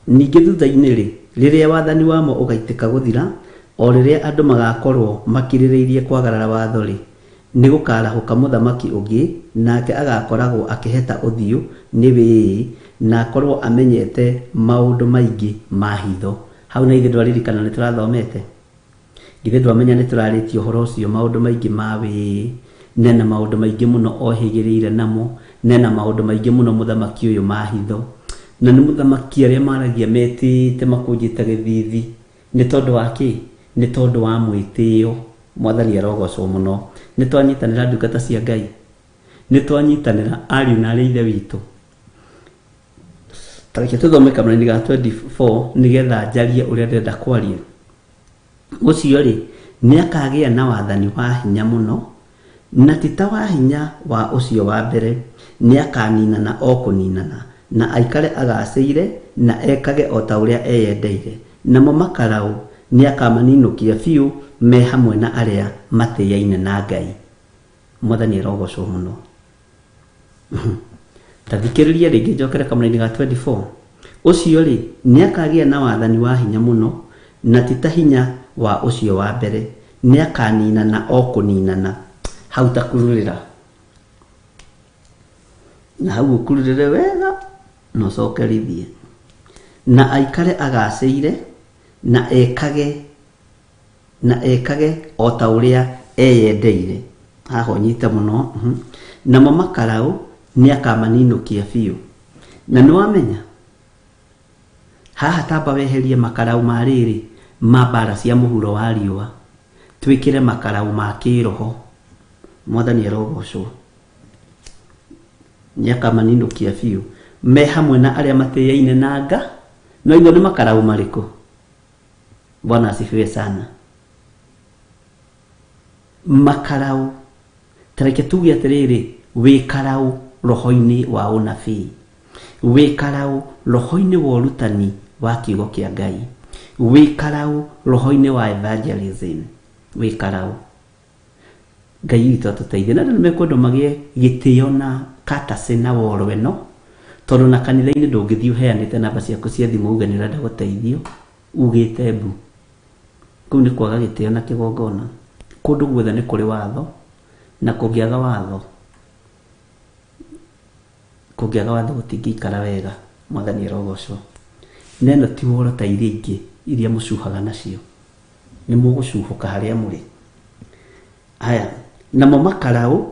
Ningĩ thutha-inĩ rĩ, rĩrĩa wathani wamo ũgaitĩka gũthira, o rĩrĩa andũ magakorwo makirĩrĩirie kwagarara watho rĩ, nĩ gũkarahũka mũthamaki ũngĩ, nake agakoragwo akĩheta ũthiũ nĩ wĩĩ, na akorwo amenyete maũndũ maingĩ ma hitho. Hau na ithe ndwaririkana nĩ tũrathomete, githĩ ndwamenya nĩ tũrarĩtie ũhoro ũcio, maũndũ maingĩ ma wĩĩ, nena maũndũ maingĩ mũno ohĩgĩrĩire namo, nena maũndũ maingĩ mũno mũthamaki ũyũ ma hitho. Na nĩ mũthamaki arĩa maragia metĩte makũnjĩte gĩthithi. Nĩ tondũ wa kĩ? Nĩ tondũ wa mwĩtĩo. Mwathani arogocwo mũno. Nĩ twanyitanĩra ndungata cia Ngai, nĩ twanyitanĩra ariũ na arĩa ithe witũ. Tareke tũthome kamũra-inĩ ga 24 nĩgetha njarie ũrĩa ndĩrenda kwaria. Ũcio rĩ, nĩ akagĩa na wathani wa hinya mũno, na ti ta wa hinya wa ũcio wa mbere. Nĩ akaninana o kũninana, na aikare agacĩire, na ekage o ta ũrĩa eyendeire. Namo makaraũ nĩ akamaninũkia biũ, me hamwe na arĩa matĩĩaine na Ngai. Mwathani arogocwo mũno. Tathikĩrĩria rĩngĩ njokere kamũra-inĩ ga 24. Ũcio rĩ, nĩ akagĩa na wathani wa hinya mũno, na ti ta hinya wa ũcio wa mbere. Nĩ akaninana o kũninana. Hau ta kururĩra, na hau ũkururĩre wega na ũcokerithie, na aikare agacĩire, na ekage o ta ũrĩa eyendeire. Haha ũnyite mũno. Namo makaraũ nĩ akamaninũkia biũ. Na nĩ wamenya haha tamba weherie makaraũ ma rĩrĩ ma mbara cia mũhuro wa riũa, twĩkĩre makaraũ ma kĩroho. Mwathani arogocwo. Nĩ akamaninũkia biũ, me hamwe na arĩa matĩĩaine na Nga. No ithuĩ nĩ makaraũ marĩkũ? Bwana asifiwe sana. Makaraũ, tareke tuge atĩrĩrĩ, wĩ karaũ roho-inĩ wa ũnabii, wĩ karaũ roho-inĩ wa ũrutani wa kiugo kĩa Ngai, wĩ karaũ roho-inĩ wa evangelism, wĩ karaũ. Ngai witũ atũteithie. Na nĩ mekwendwo magĩe gĩtĩo na katase na woro ĩno, tondũ na kanitha-inĩ ndũngĩthiĩ ũheanĩte namba ciaku cia thimũ uge nĩ ũrenda gũteithio ugĩte mbu. Kũu nĩ kwaga gĩtĩo na kĩgongona. Kũndũ guothe nĩ kũrĩ watho, na kũngĩaga watho gũtingĩikara wega. Mwathani arogocwo. Neno ti woro ta iria ingĩ iria mũcuhaga nacio, nĩ mũgũcuhũka harĩa mũrĩ. Haya, namo makaraũ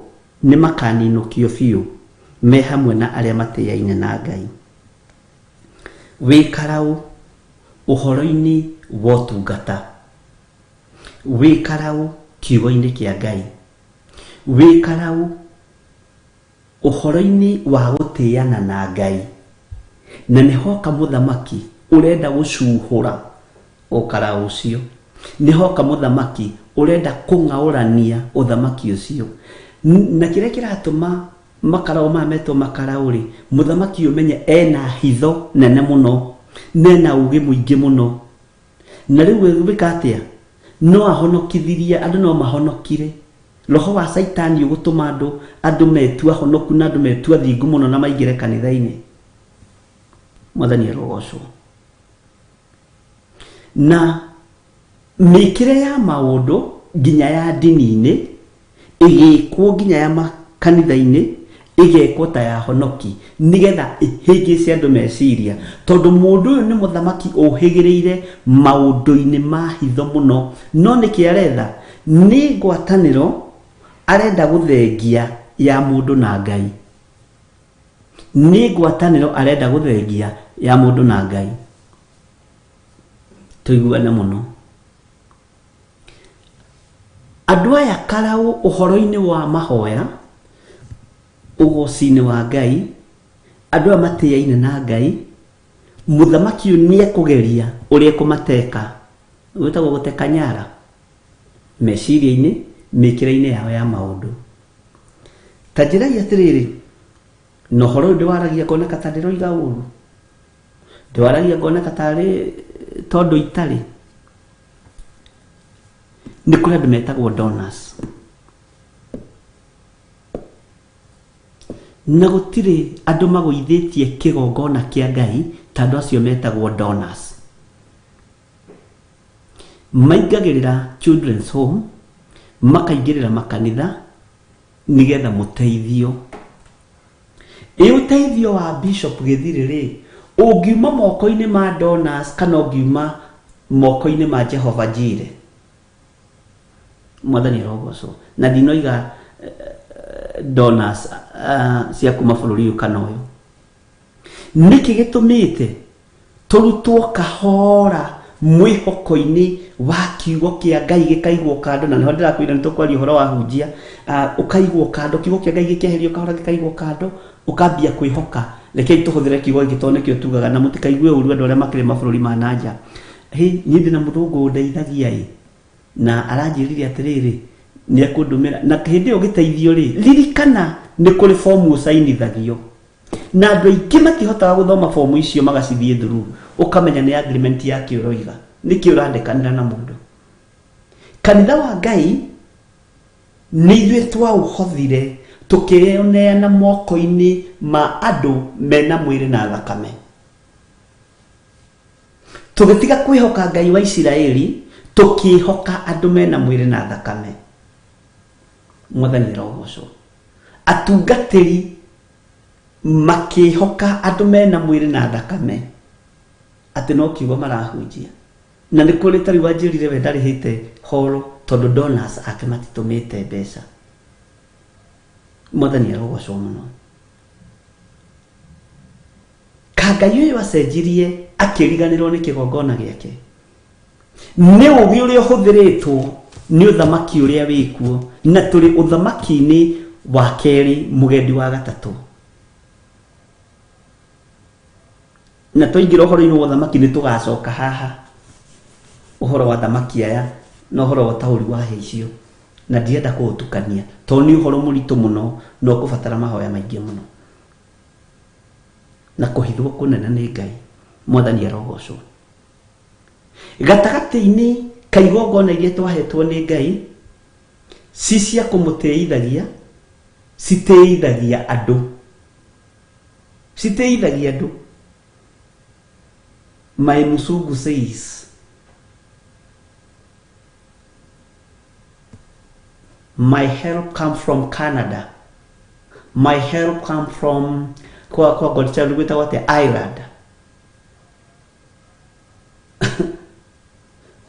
nĩ makaninũkio biũ, me hamwe na arĩa matĩĩaine na Ngai. Wĩ karaũ ũhoro-inĩ wa ũtungata, wĩ karaũ kiugo-inĩ kĩa Ngai, wĩ karaũ ũhoro-inĩ wa gũtĩĩana na Ngai. Na nĩ hoka mũthamaki ũrenda gũcuhũra o karaũ ũcio, nĩ hoka mũthamaki ũrenda kũng'aũrania ũthamaki ũcio. Na kĩrĩa kĩratũma makaraũ maya metwo makaraũ rĩ, mũthamaki ũmenye ena hitho nene mũno, nena ũgĩ mũingĩ mũno. Na rĩu wĩka atĩa? No ahonokithirie andũ, no mahonokire. Roho wa Saitani ũgũtũma andũ metua honoku na andũ metua thingu mũno na maingĩre kanitha-inĩ. Mwathani arogocwo. Na mĩkĩre ya maũndũ nginya ya ndini-inĩ ĩgĩkwo nginya ya makanitha-inĩ ĩgekwo ta ya honoki, nĩgetha ĩhĩngĩce andũ meciria, tondũ mũndũ ũyũ nĩ mũthamaki ũhĩgĩrĩire maũndũ-inĩ ma hitho mũno. No nĩkĩ aretha? Nĩ ngwatanĩro arenda gũthengia ya mũndũ na Ngai. Nĩ ngwatanĩro arenda gũthengia ya mũndũ na Ngai. Tũiguane mũno. Andũ aya karaũ ũhoro-inĩ wa mahoya, ũgoci-inĩ wa Ngai, andũ aya matĩĩaine na Ngai, muthamaki ni ekugeria uria kumateka wetagwo guteka nyara meciria-ini mikira-ini yao ya maundu tajiragia atiriri no horo ndiwaragia kona katandiro iga uru ndiwaragia kona katari tondu itari ni kula ndimetagwo donors na gutire andu maguithitie kigongona kia Ngai tandu acio metagwo donors maingagirira children's home makaingirira makanitha nigetha muteithio uteithio wa bishop githiriri ungiuma moko-ini ma donors kana ungiuma moko-ini ma Jehovah Jireh mwathani rogoco na dinoiga donors cia kuma bururi uyu kana uyu niki gitumite turutwo kahora mwihoko-ini wa kiugo kia Ngai gikaigwo kando na niho ndirakwira nitukwari uhoro wa hunjia ukaigwo kando kiugo kia Ngai gikeherio kahora gikaigwo kando ukambia kwihoka rekei tuhuthire kiugo gitone kio tugaga na mutikaigue uru andu aria makire mabururi ma nanja nyindi na muthungu ndeithagia na aranjirire atiriri ni akundumira na hindi yo giteithio ri ririkana ni kuri form usainithagio na andu aingi matihotaga guthoma form icio magacithie through ukamenya ni agreement ya kiuroiga niki urandekanira na mundu kanitha wa Ngai ni ithuĩ twauhothire tukioneana moko-ini ma andu mena mwiri na thakame tugitiga kwihoka Ngai wa Isiraeli tukihoka andu mena mwiri na thakame mwathani rogoco atungatiri makihoka andu mena mwiri na thakame ati no kiugo marahunjia na ni kuri tari wanjirire we ndarihite horo tondu donors ake matitumite mbeca mwathani rogoco muno Ngai uyu acenjirie akiriganirwo ni kigongona giake ni ugi uria huthiritwo ni uthamaki uria wikuo na turi uthamaki-ini wa keri mugendi wa gatatu na toingira uhoro-ini wa uthamaki ni tugacoka haha uhoro wa thamaki aya no uhoro wa tauri wa heicio na ndienda kuutukania to ni uhoro muritu muno no kubatara mahoya maingi muno na kuhithwo kunene ni Ngai mwathani arogocwo gatagati-ini kaigongona iria twahetwo ni Ngai si cia kumuteithagia citeithagia andu my musungu says my help come from Canada, my help come from kwa godchild gwita wate Ireland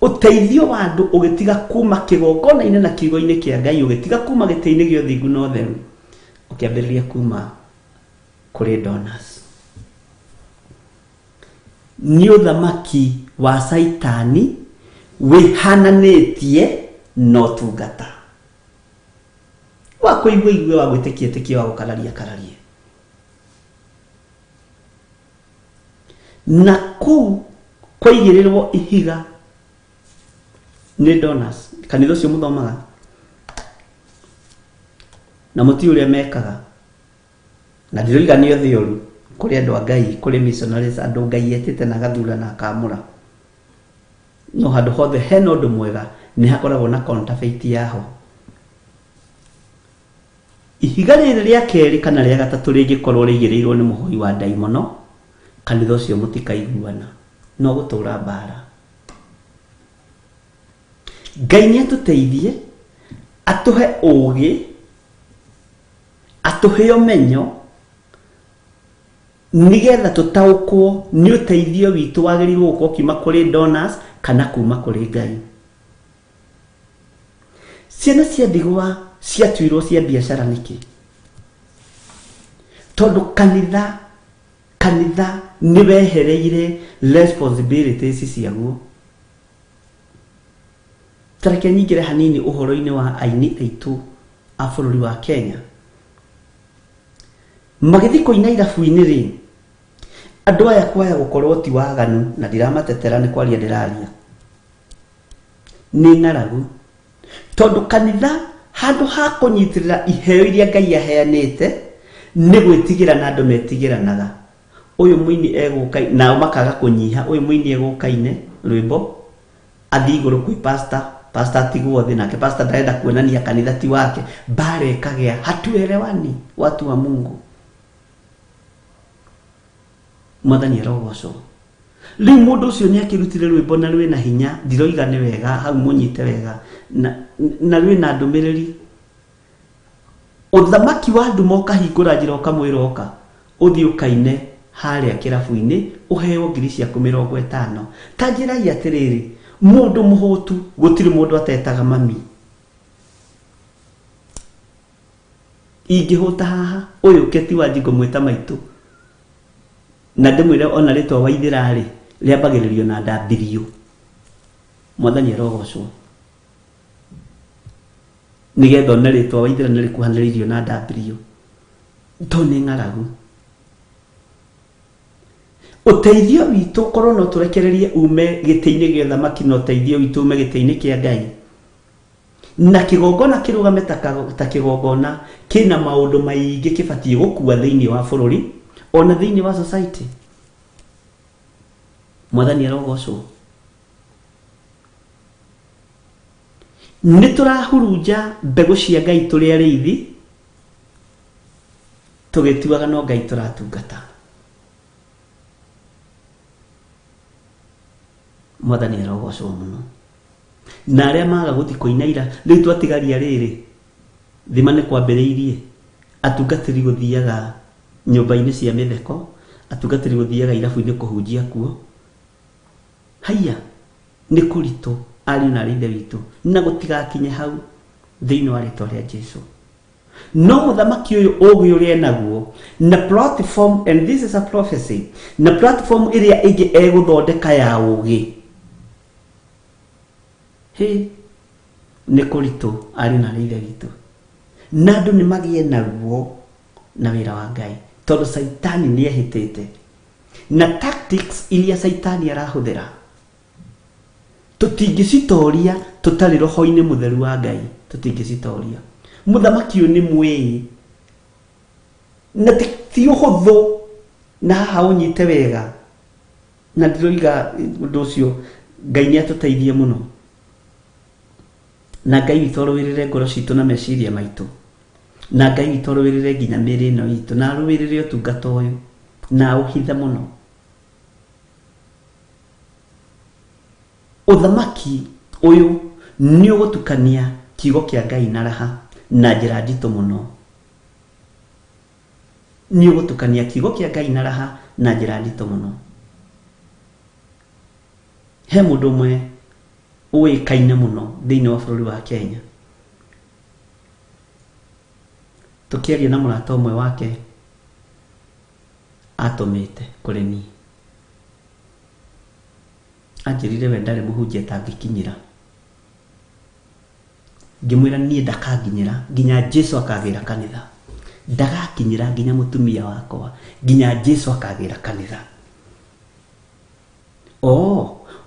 uteithio wa andu ugitiga kuma kigongona-ini na kiugo-ini kia Ngai ugitiga kuma gite-ini gio thingu no theru ukiambiriria kuma kuri donors ni uthamaki wa saitani wihananitie no tungata wa kuigua wa gwitikia wa gukararia na ku kwaigirirwo ihiga ni donors kanitha cio muthomaga na muti uria mekaga na ndiroiga ni othe uru kuri andu a Ngai kuri missionaries andu Ngai etete na gathura na akamura no handu hothe hena undu mwega ni hakoragwo na counterfeit yaho ihiga riri ria keri kana ria gatatu ringikorwo rigirirwo ni muhoi wa daimono kanitha cio mutikaiguana no gutura bara Ngai ni atuteithie atuhe ugi atuhe umenyo nigetha tutaukwo ni uteithio witu wagirirwo uko kiuma kuri donors kana kuma kuri Ngai ciana cia ndigwa ciatuirwo cia biashara niki tondu kanitha ni wehereire responsibilities ciaguo tareke nyingire hanini uhoro-ini wa aini aitu a bururi wa Kenya magithi kuina irabu-ini ri andũ aya kwaya gũkorwo ti waganu na ndĩramatetera nĩ kwaria ndĩraria nĩ ng'aragu tondũ kanitha handũ ha kũnyitĩrĩra iheo iria Ngai aheanĩte nĩ gwĩtigĩra na andũ metigĩranaga ũyũ mũini egũka nao makaga kũnyiha ũyũ mũini egũkaine rwĩmbo athi igũrũ kwĩ pastor atigwo thĩ nake pastor ndarenda kuonania kanitha ti wake bare kagĩa hatuelewani watu wa Mungu Mwathani arogocwo rĩu mũndũ ũcio nĩ akĩrutire rwĩmbo na rwĩna hinya ndiroiga nĩ wega hau mũnyite wega na rwĩna ndũmĩrĩri ũthamaki wa nduma ũkahingũra njĩra ũkamwĩra oka ũthiĩ ũkaine harĩa kĩrabu-inĩ ũheo ngiri ciaku 50 ta njĩrai atĩrĩrĩ mũndũ mũhũtu gũtirĩ mũndũ atetaga mami ingĩhũta haha ũyũ keti wa Njingo mwĩta maitũ na ndĩmwĩre ona rĩtwa Waithĩra rĩ rĩambagĩrĩrio na ndambĩrio Mwathani arogocwo nĩgetha ona rĩtwa Waithĩra nĩ rĩkuhanĩrĩirio na ndambĩrio to nĩ ng'aragu ũteithio witũ korwo no tũrekererie ume gĩtĩ-inĩ gĩa ũthamaki na ũteithio witũ ume gĩtĩ-inĩ kĩa Ngai na kĩgongona kĩrũgame ta kĩgongona kĩna maũndũ maingĩ kĩbatiĩ gũkua thĩinĩ wa bũrũri ona thĩinĩ wa society Mwathani arogocwo nĩ tũrahurunja mbegũ cia Ngai tũrĩ arĩithi tũgĩtuaga no Ngai tũratungata Mwathani arogocwo mũno na arĩa maga gũthi kũinaira rĩu twatigaria rĩrĩ thima nĩ kwambĩrĩirie atungatĩri gũthiaga nyũmba-inĩ cia mĩtheko atungatĩri gũthiaga irabu-inĩ kũhunjia kuo haiya nĩ kũritũ ariũ na ithe witũ na gũtigakinye hau thĩinĩ wa rĩtwa rĩa Jesũ no mũthamaki ũyũ ũgĩ ũrĩa naguo na platform and this is a prophecy na platform ĩrĩa ĩngĩ egũthondeka ya ũgĩ nĩ kũritũ ariũ na ithe witũ na andũ nĩ magĩe naguo na wĩra wa Ngai tondũ Saitani nĩ ehĩtĩte na tactics iria Saitani arahũthĩra tũtingĩcitoria tũtarĩ roho-inĩ mũtheru wa Ngai tũtingĩcitoria mũthamaki ũyũ nĩ mwĩĩ na ti ũhũthũ na haha ũnyite wega na ndiroiga ũndũ ũcio Ngai nĩ atũteithie mũno na Ngai witũ arũĩrĩre ngoro citũ na meciria maitũ na Ngai witũ arũĩrĩre nginya mĩĩrĩ ĩno itũ na arũĩrĩre ũtungata ũyũ na ũhithe mũno ũthamaki ũyũ nĩ ũgũtukania kiugo kĩa Ngai na raha na njĩra nditũ mũno nĩ ũgũtukania kiugo kĩa Ngai na raha na njĩra nditũ mũno he mũndũ ũmwe ũĩkaine mũno thĩinĩ wa bũrũri wa Kenya tũkĩaria na mũrata ũmwe wake atũmĩte kũrĩ niĩ anjĩrire we ndarĩ mũhunjia atangĩkinyĩra ngĩmwĩra niĩ ndakanginyĩra nginya Jesũ akagĩra kanitha ndagakinyĩra nginya mũtumia wakwa nginya Jesũ akagĩra kanitha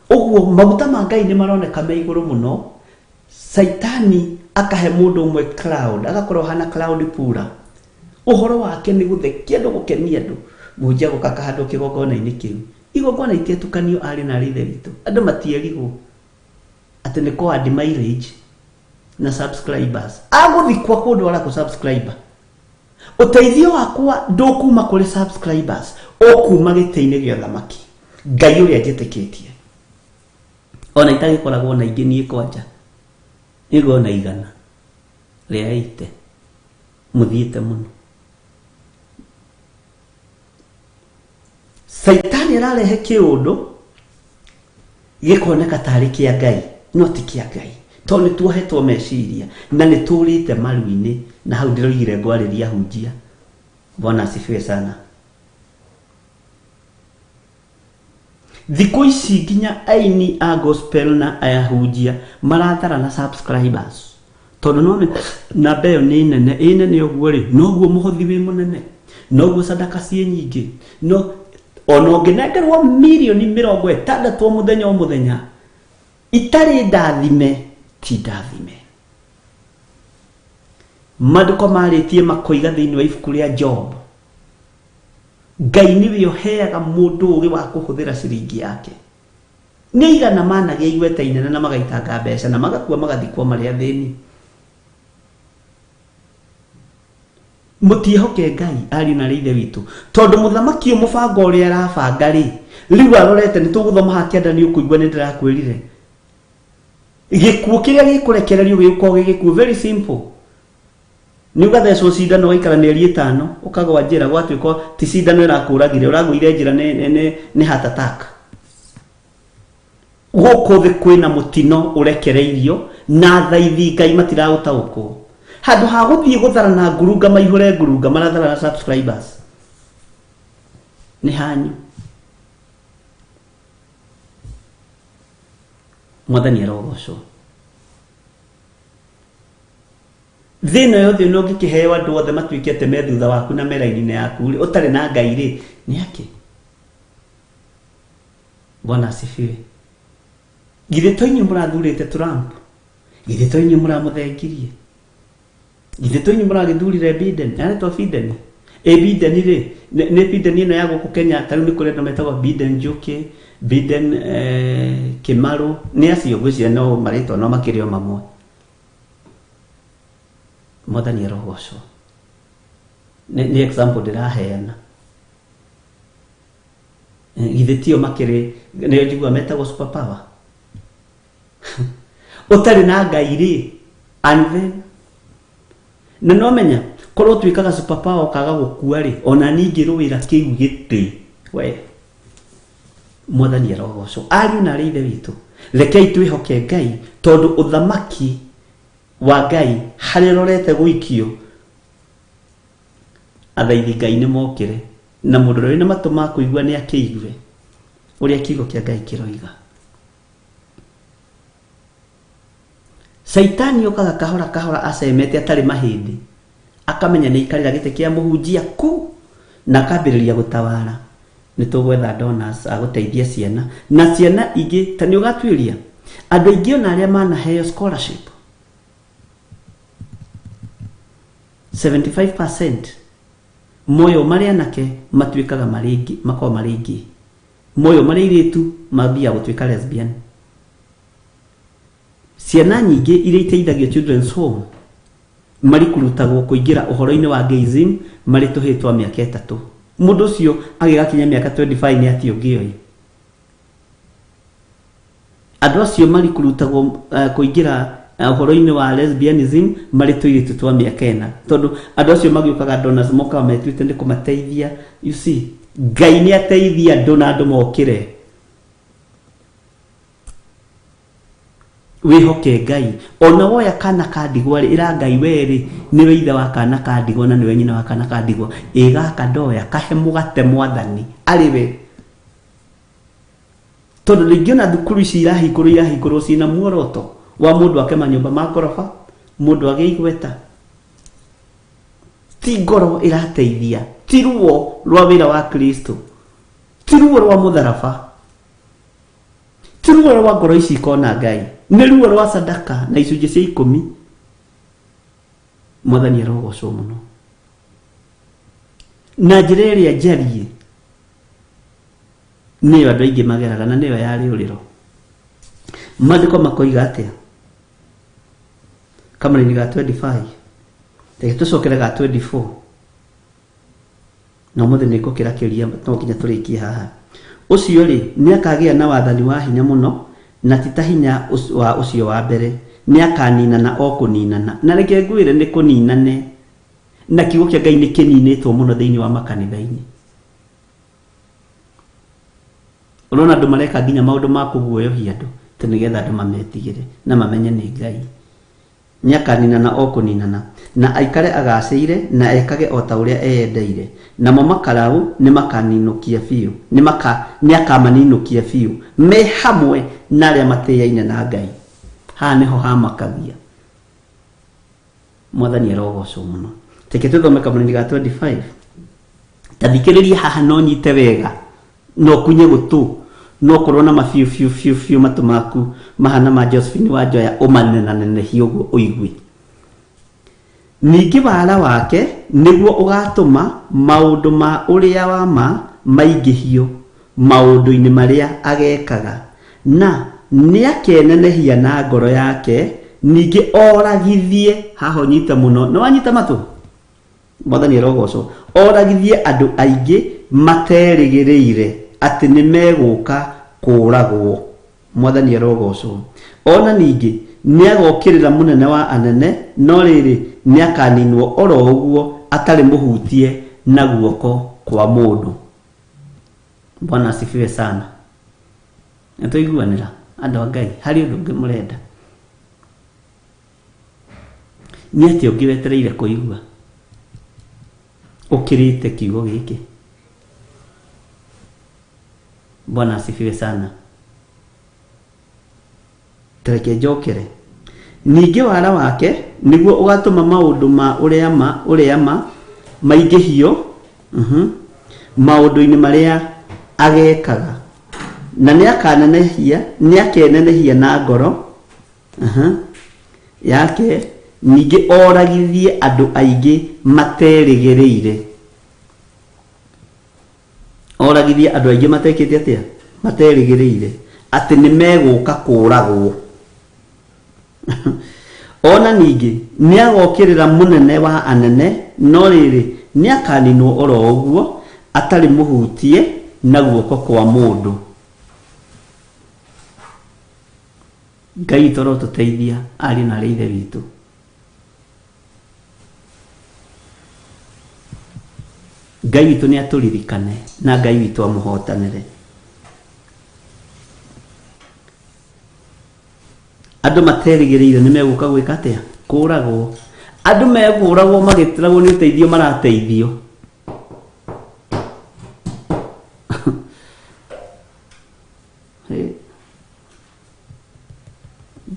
ũguo maguta ma Ngai nĩ maroneka me igũrũ mũno Saitani akahe mũndũ ũmwe cloud agakorwo hana cloud pura ũhoro wake nĩ gũthekia andũ gũkenia andũ mũhunjia gũkaka handũ kĩgongona-inĩ kĩu igongona itĩtukanio arĩ na ithe witũ andũ matierigwo atĩ nĩ kũandi mileage na subscribers agũthikwa kũndũ ara kũ subscriber ũteithio wakwa ndũkuma kũrĩ subscribers ũkuma gĩtĩ-inĩ gĩa ũthamaki Ngai ũrĩa njĩtĩkĩtie ona itagĩkoragwo na ingĩ niĩ kwanja nĩguo na igana rĩa ite mũthiĩte mũno Saitani ararehe kĩũndũ gĩkoneka tarĩ kĩa Ngai no ti kĩa Ngai tondũ nĩ tuohetwo meciria na nĩ tũrĩte maru-inĩ na hau ndĩroigire ngwarĩria hunjia Bwana asifiwe sana thikũ ici nginya aini a gospel na ayahunjia marathara na subscribers tondũ no namba ĩyo nĩ nene ũguo rĩ noguo mũhothi wĩ mũnene noguo sadaka ciĩ nyingĩ no ono ngenengerwo milioni 60 muthenya muthenya itari ndathime ti ndathime. Maduko maritie makoiga thiini wa ibuku ria Job, Ngai niwe uheaga mundu ugi wa kuhuthira ciringi yake. Ni igana managia igweta inene na magaitanga mbeca na magakua magathikwo maria thini. Mutihoke Ngai ari na riithe witu tondu muthamaki umubango uria arabanga ri riu arorete ni tuguthoma hatia ndani ukuigwa ni ndirakwirire gikuo kiria gikurekererio gikuo gikuo very simple. Ni ugathecwo cindano waikara mĩeri 5 ukagwa njĩra gwatuĩka ti cindano ĩrakũragire ũragũire njĩra nĩ heart attack. Gũkũ thĩ kwĩna mũtino ũrekereirio na thaithi Ngai matiragũtaũkwo. Handũ ha gũthiĩ gũthara na ngurunga maihũre ngurunga marathara na subscribers nĩ hanyu. Mwathani arogocwo. Thina yothe no ngikiheo andu othe matuikete me thutha waku na meraini yaku ri utari na Ngai ri ni yake. Bwana asifiwe. Githe toinyu murathurite Trump, githe toinyu muramuthengirie, githe toinyu muragithurire Biden, ari to Biden. Biden ri ne Biden ino ya guku Kenya tari ni kurenda metagwo Biden Njuki, Biden Kimaru ni acio gwicia no marito no makirio mamwe. Mwathani arogocwo. Ni example ndiraheana. Githe tio makiri ni njigua metagwo super power. Utari na Ngai ri and then na no menya korwo twikaga super power kaga gukua ri ona ningi ruwira kiu giti we. Mwathani arogocwo. Ari na riithe witu rekei twihoke Ngai tondu uthamaki wa Ngai harirorete guikio athaithi Ngai ni mokire na mundu ri na matuma kuigwa ni akiigwe uria kigo kia Ngai kiroiga. Saitani okaga kahora kahora acemete atari mahindi akamenya ni ikarira gite kia muhunjia ku na kambiriria gutawara. Ni tugwetha donors aguteithia ciana na ciana ingi tani ugatwiria andu ingi ona aria manaheo scholarship 75% moyo maria nake matuikaga maringi makwa maringi moyo maria iritu mabia gutwika lesbian. Ciana nyingi iria iteithagio children's home mari kurutagwo kuingira uhoro-ini wa gayism mari tuhitwa miaka 3. Mundu ucio agigakinya miaka 25 ni ati ungioi. Andu acio mari kurutagwo kuingira uhoro-ini wa lesbianism mari tuiritu twa miaka 4 tondu andu acio magiukaga donors moka metwite ndi kumateithia. You see Ngai ni ateithia andu na andu mokire. Wihoke Ngai ona woya kana kadigwa ira Ngai weri niwe ithe wa kana kadigwa na niwe nyina wa kana kadigwa igaka ndoya kahe mugate Mwathani ariwe tondu lingiona thukuru ici irahingurwo cina muoroto wa mundu ake manyumba ma gorofa mundu ageigweta ti ngoro irateithia ti ruo rwa wira wa Kristo ti ruo rwa mutharaba ti ruo rwa ngoro ici ikona Ngai ni ruo rwa sadaka na icunjĩ cia 10. Mwathani arogocwo muno na njĩra ĩrĩa njarie nĩyo andũ aingĩ mageraga na nĩyo yarĩ ũrĩro. Maandĩko makoiga atĩa kamũra-inĩ ga 25 tũcokere ga 24 na ũmũthĩ nĩ ngũkĩra kĩũria no nginya tũrĩkie haha. Ũcio rĩ nĩakagĩa na wathani wa hinya mũno na ti ta hinya wa ucio wa mbere nĩakanina na okuninana na reke ngwĩre nĩ kũninane na kiugo kĩa Ngai nĩ kĩninĩtwo mũno thĩinĩ wa makanitha-inĩ. Ũrona andũ mareka nginya maũndũ ma kũguoyohia andũ tĩ nĩgetha andũ mametigĩre na mamenye nĩ Ngai. Nĩakanina na okuninana na aikare agacĩire na ekage o ta ũrĩa eyendeire namo makarau nĩ makaninukia biũ nĩakamaninukia biũ me hamwe na arĩa matĩaine na Ngai. Haha nĩho hamakagia. Mwathani arogocwo mũno. Teke tũthome kamũra-inĩ ga 25 tathikĩrĩria haha no nyite wega no kunye gutu no korona mafiu fiu matumaku mahana ma Josephine Wanjoya umanena nene hiugo uigwi ningi wala wake niguo ugatuma maundu ma uria wa ma maingihio maundu-ini maria agekaga na niakenenehia na ngoro yake ningi oragithie haho nyita muno no anyita matu Mwathani arogocwo oragithie andu aingi materigireire ati nimeguka kuragwo Mwathani arogocwo ona ningi niagokirira munene wa anene no riri niakaninwo oro uguo atari muhutie na guoko kwa mundu. Bwana asifiwe sana. Nituiguanira andu a Ngai hari undu ungi murenda ni ati ungiwetereire kuigua ukirite kiugo giki. Bwana asifiwe sana. Tureke njokere ningi wara wake niguo ugatuma maundu ma uria ma maingihio maundu-ini maria agekaga na niakenenehia na ngoro yake ningi oragithie andu aingi materigireire matekite atia materigireire ati nimeguka kuragwo ona ningi niagokirira munene wa anene no riri niakaninwo oro uguo atari muhutie na guoko kwa mundu. Ngai toro tuteithia ari na reithe witu. Ngai witu ni aturirikane na Ngai witu amuhotanire. Andu materigireire nimeguka gwika atia kuragwo andu meguragwo magitiragwo ni uteithio marateithio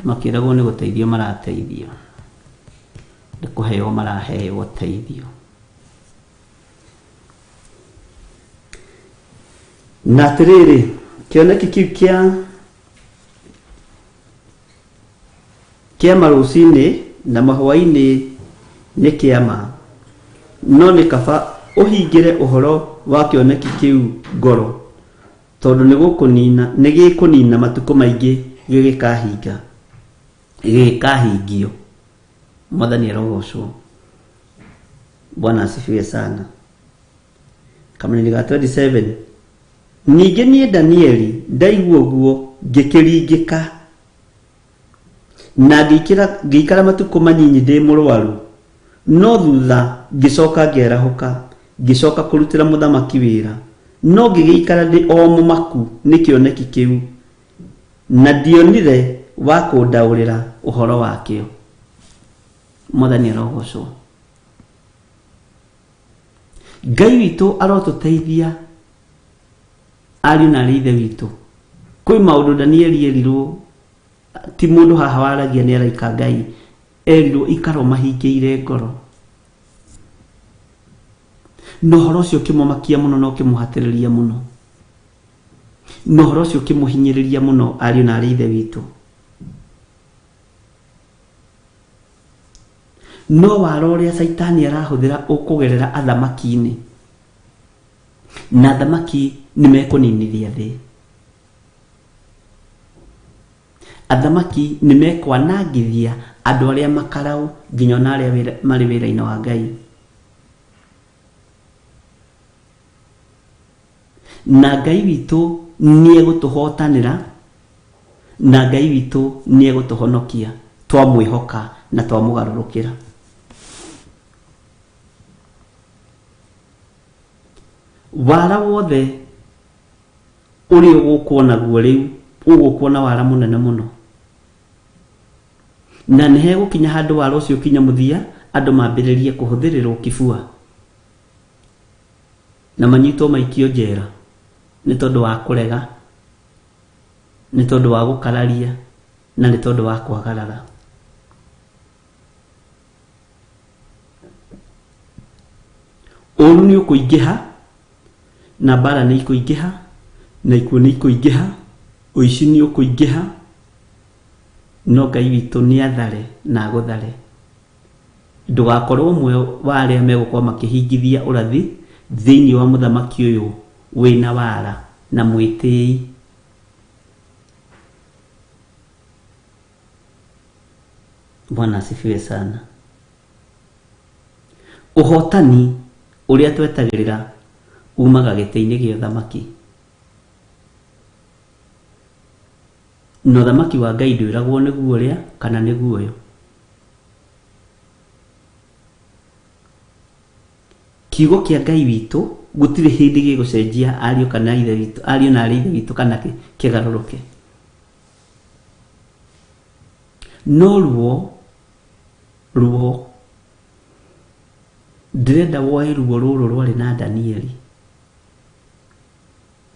makiragwo ni guteithio marateithio ndikuheo maraheo teithio na tiriri kioneki kiu kia marucini na mahwaini ni kiama no ni kaba uhingire uhoro wa kioneki kiu ngoro tondu ni gikunina matuko maingi gigikahingio. Mwathani arogocwo. Bwana asifiwe sana. Kamanini ga 27 ningi ni Danieli ndaigua guo ngikiringika na ngikara matuko manyinyi ndi murwaru no thutha ngicoka ngerahuka ngicoka kurutira muthamaki wira no ngigikara ndi o mumaku ni kioneki kiu na ndionire wa kundaurira uhoro wakio. Mwathani arogocwo. Ngai witu arotuteithia ariu na aithe witu. Kwi maundu Danieli erirwo ti mundu haha waragia ni araika Ngai erirwo ikaro mahingiire ngoro no horo cio kimumakia muno no kimuhatiriria muno no horo cio kimuhinyiriria muno ariu na aithe witu. No waroria Saitani arahuthira ukugerera athamaki-ini na athamaki nimekuniniria thi. Athamaki nimekwanangithia andu aria makarau nginya na aria mari wira-ini wa Ngai. Na Ngai witu nie gutuhotanira na Ngai witu nie gutuhonokia twamwihoka na twamugarurukira. Wara wothe uri ugukuona guo riu ugukuona wara munene muno na nihe gukinya handu wara ucio kinya muthia andu mambiririe kuhuthirirwo kibua na manyitwo maikio njera ni tondu wa kurega ni tondu wa gukararia na ni tondu wa kwagarara. Uru ni ukuingiha na bara ni ikuingiha na ikuũ nĩ ikũingĩha, ũici nĩ ũkũingĩha, no Ngai witũ nĩ athare na agũthare. Ndũgakorwo ũmwe wa arĩa megũkorwo makĩhingithia ũrathi thĩinĩ wa mũthamaki ũyũ wĩna wara na mwĩtĩi. Bwana asifiwe sana. Ũhotani ũrĩa twetagĩrĩra umaga gĩtĩ-inĩ gĩa ũthamaki. Na ũthamaki wa Ngai ndwĩragwo nĩguo ũrĩa kana nĩguo ũyũ. Kiugo kĩa Ngai witũ gũtirĩ hĩndĩ gĩgũcenjia ariũ kana ithe witũ, ariũ na ithe witũ kana kĩgarũrũke. No ruo ndĩrenda woe ruo rũrũ rwarĩ na Danieli.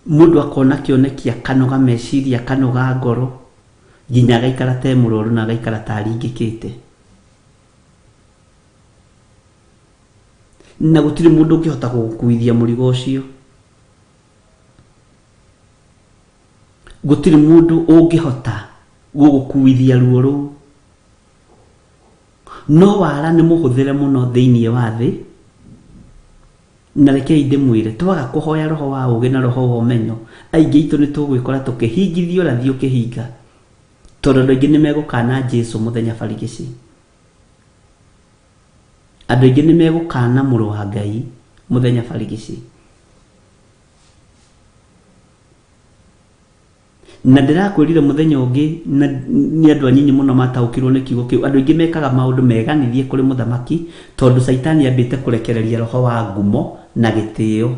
Mũndũ akona kĩonekia kanoga meciria kanoga ngoro nginya agaikara te mũrũaru na agaikara taringĩkĩte. Na gũtirĩ mũndũ ũngĩhota gũkuithia mũrigo ũcio. Gũtirĩ mũndũ ũngĩhota gũkuithia ruo rũu. No wara nĩ mũhũthĩre mũno thĩinĩ wa thĩ. Na rekei ndĩmwĩre twaga kũhoya roho wa ũũgĩ na roho wa ũmenyo, aingĩ itũ nĩ tũgwĩkora tũkĩhingithio ũrathi ũkĩhinga, tondũ andũ aingĩ nĩ megũkana Jesũ mũthenya barigici. Andũ aingĩ nĩ megũkana mũrũ wa Ngai mũthenya barigici. Na ndĩrakwĩrire mũthenya ũngĩ nĩ andũ anyinyi mũno mataũkirwo nĩ kiugo kĩu. Andũ aingĩ mekaga maũndũ meganithie kũrĩ mũthamaki tondũ Saitani ambĩte kũrekereria roho wa ngumo na gĩtĩo.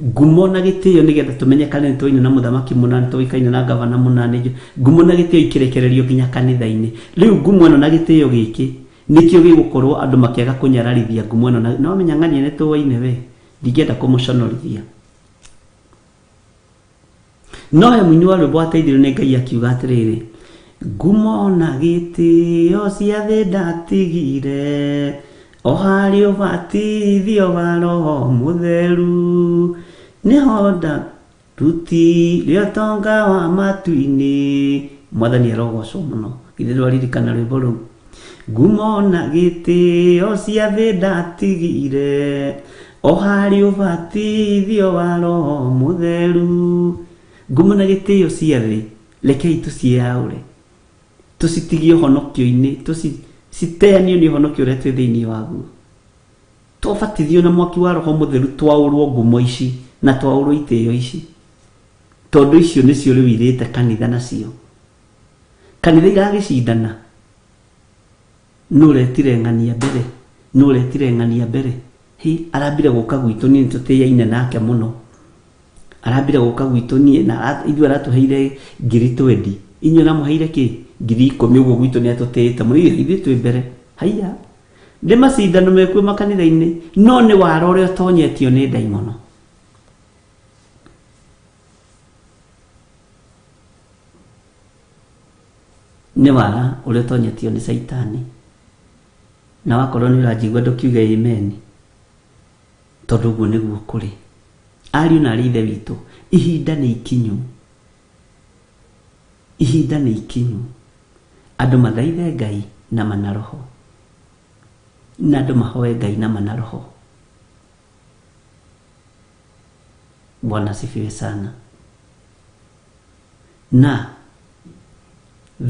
Ngumo na gĩtĩo nĩgetha tũmenyekane nĩ tũine na mũthamaki mũna, nĩ tũikaine na gavana mũna, nĩ ngumo na gĩtĩo ikĩrekererio nginya kanitha-inĩ. Rĩu ngumo ĩno na gĩtĩo gĩkĩ nĩkĩo gĩgũkorwo andũ makĩaga kũnyararithia ngumo ĩno. No menya ng'ania nĩ tũwaine we, ndingĩenda kũmũconorithia. No he mũini wa rwĩmbo ateithirio nĩ Ngai akiuga atĩrĩrĩ, ngumo na gĩtĩo cia thĩ ndatigire, o harĩ ũbatithio wa Roho Mũtheru, nĩho ndarutire ũtonga wa matu-inĩ. Mwathani arogocwo mũno. Ithe twaririkana rwĩmbo rũu. Ngumo na gĩtĩo cia thĩ ndatigire, o harĩ ũbatithio wa Roho Mũtheru. Ngumo na gĩtĩo cia thĩ rekei tũciaũre, tũcitigie ũhonokio-inĩ, citeanio nĩ ũhonokio ũrĩa twĩ thĩinĩ waguo. Twabatithio na mwaki wa Roho Mũtheru, twaũrwo ngumo ici na twaũrwo itĩo ici, tondũ icio nĩcio rĩu irĩte kanitha nacio. Kanitha igagĩcindana, nũretire ng'ania mbere, nũretire ng'ania mbere. Arambire gũka gwitũ niĩ nĩtũtĩaine nake mũno. Arambire gũka gwitũ niĩ na ithuĩ aratũheire 20, inyuĩ namũheire kĩ 10,000. Ũguo gwitũ nĩ atũtĩĩte mũno, ithuĩ twĩ mbere. Haiya nĩ macindano mekuo makanitha-inĩ, no nĩ wara ũrĩa ũtonyetio nĩ ndaimono. Nĩ wara ũrĩa ũtonyetio nĩ Saitani. Na wakorwo nĩ ũranjigua ndũkiuge amen, tondũ ũguo nĩguo kũrĩ. Ariũ na ithe witũ, ihinda nĩ ikinyu. Ihinda nĩ ikinyu. Andũ mathaithe Ngai na mana roho, na andũ mahoe Ngai na mana roho. Bwana asifiwe sana. Na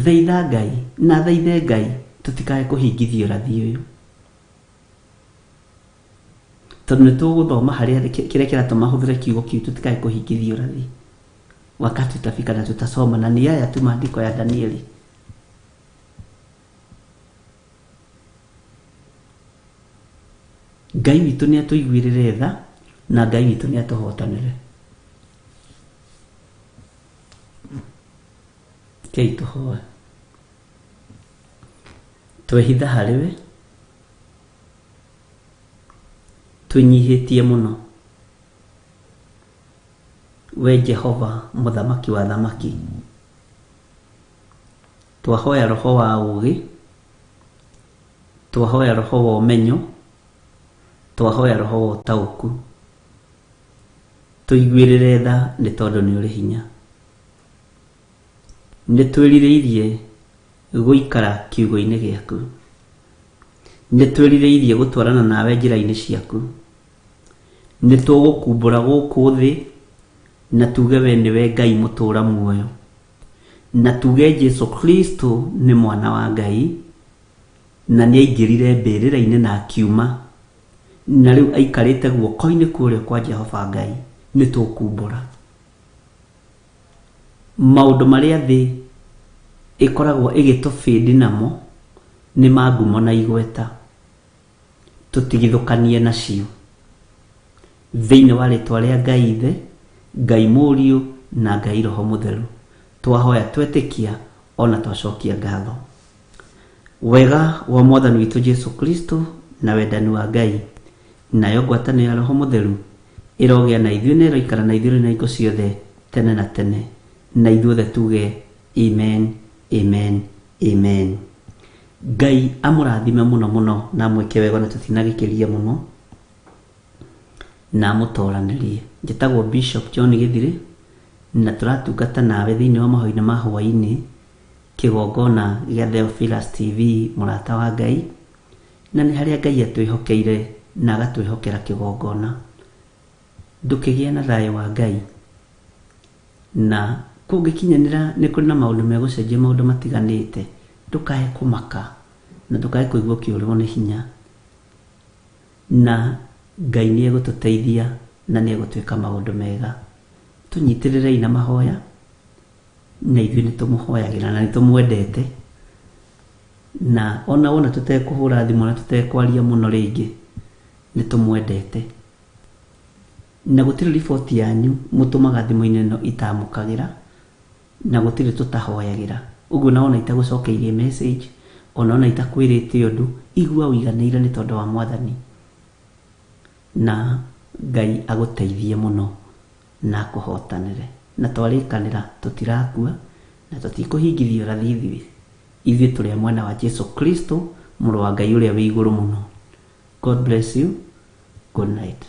thaitha Ngai na thaithe Ngai tũtikae kũhingithio ũrathi ũyũ, tondũ nĩ tũgũthoma harĩa kĩrĩa kĩratũma hũthĩre kiugo kĩu, tũtikae kũhingithio ũrathi. Wakati utafika na tutasoma, na ni haya tu maandiko ya Danieli. Ngai witũ nĩ atũiguĩrĩre tha na Ngai witũ nĩ atũhotanĩre. Kei tũhoe. Twehitha harĩwe, twĩnyihĩtie mũno. We Jehova mũthamaki wa thamaki, twahoya roho wa ũũgĩ, twahoya roho wa ũmenyo, twahoya roho wa ũtaũku. tuiguirire tha ni tondu ni uri hinya. Ni twiririirie guikara kiugo-ini giaku. Ni twiririirie gutwarana nawe njira-ini ciaku. Ni tugukumbura guku thi na tuge we niwe Ngai mutura muoyo, na tuge Jesu Kristo ni mwana wa Ngai na ni aingirire mbirira-ini na akiuma, na riu aikarite guoko-ini kuria kwa Jehova Ngai. Ni tukumbura maundu maria thi ikoragwo igitufindi namo ni magumo na igweta. Tutigithukanie nacio thiini wa ritwa ria Ngai Ithe, Ngai Muriu na Ngai Roho Mutheru. Twahoya twetikia ona twacokia ngatho. Wega wa Mwathani witu Jesu Kristo na wendani wa Ngai nayo ngwatanio ya Roho Mutheru irogia na ithuĩ na iroikara na ithuĩ na hingo ciothe tene na tene. Na ithuothe tuge amen, amen, amen. Ngai amurathime muno muno na mwike wega na tutinagikiria muno na mutoranirie. Njitagwo Bishop John Githiri na turatungata nawe thiini wa mahoini ma hwaini kigongona gia Theophilus TV murata wa Ngai, na ni haria Ngai atwihokeire na agatwihokera kigongona. Ndukigia na thayo wa Ngai, na kungikinyanira ni kuri na maundu megucenjia maundu matiganite. Ndukae kumaka na ndukae kuigua kiurio ni hinya, na Ngai ni egututeithia na ni egutwika maundu mega. Tunyitirire ina mahoya na ithuĩ ni tumuhoyagira na ni tumwendete, na ona wona tutekuhura thimu na tutekwaria muno ringi ni tumwendete, na gutiri riboti yanyu mutumaga thimu-ini no itamukagira na gutiri tutahoyagira. Uguo naona itagucokeirie message, ona itakwirite undu, igua wiganiire ni tondu wa Mwathani, na Ngai aguteithie muno na kuhotanire. Na twarikanira tutirakua na tutikuhingithio rathithi. Ithuĩ turi mwana wa Jesu Kristo, muru wa Ngai uria wi iguru muno. God bless you. Good night.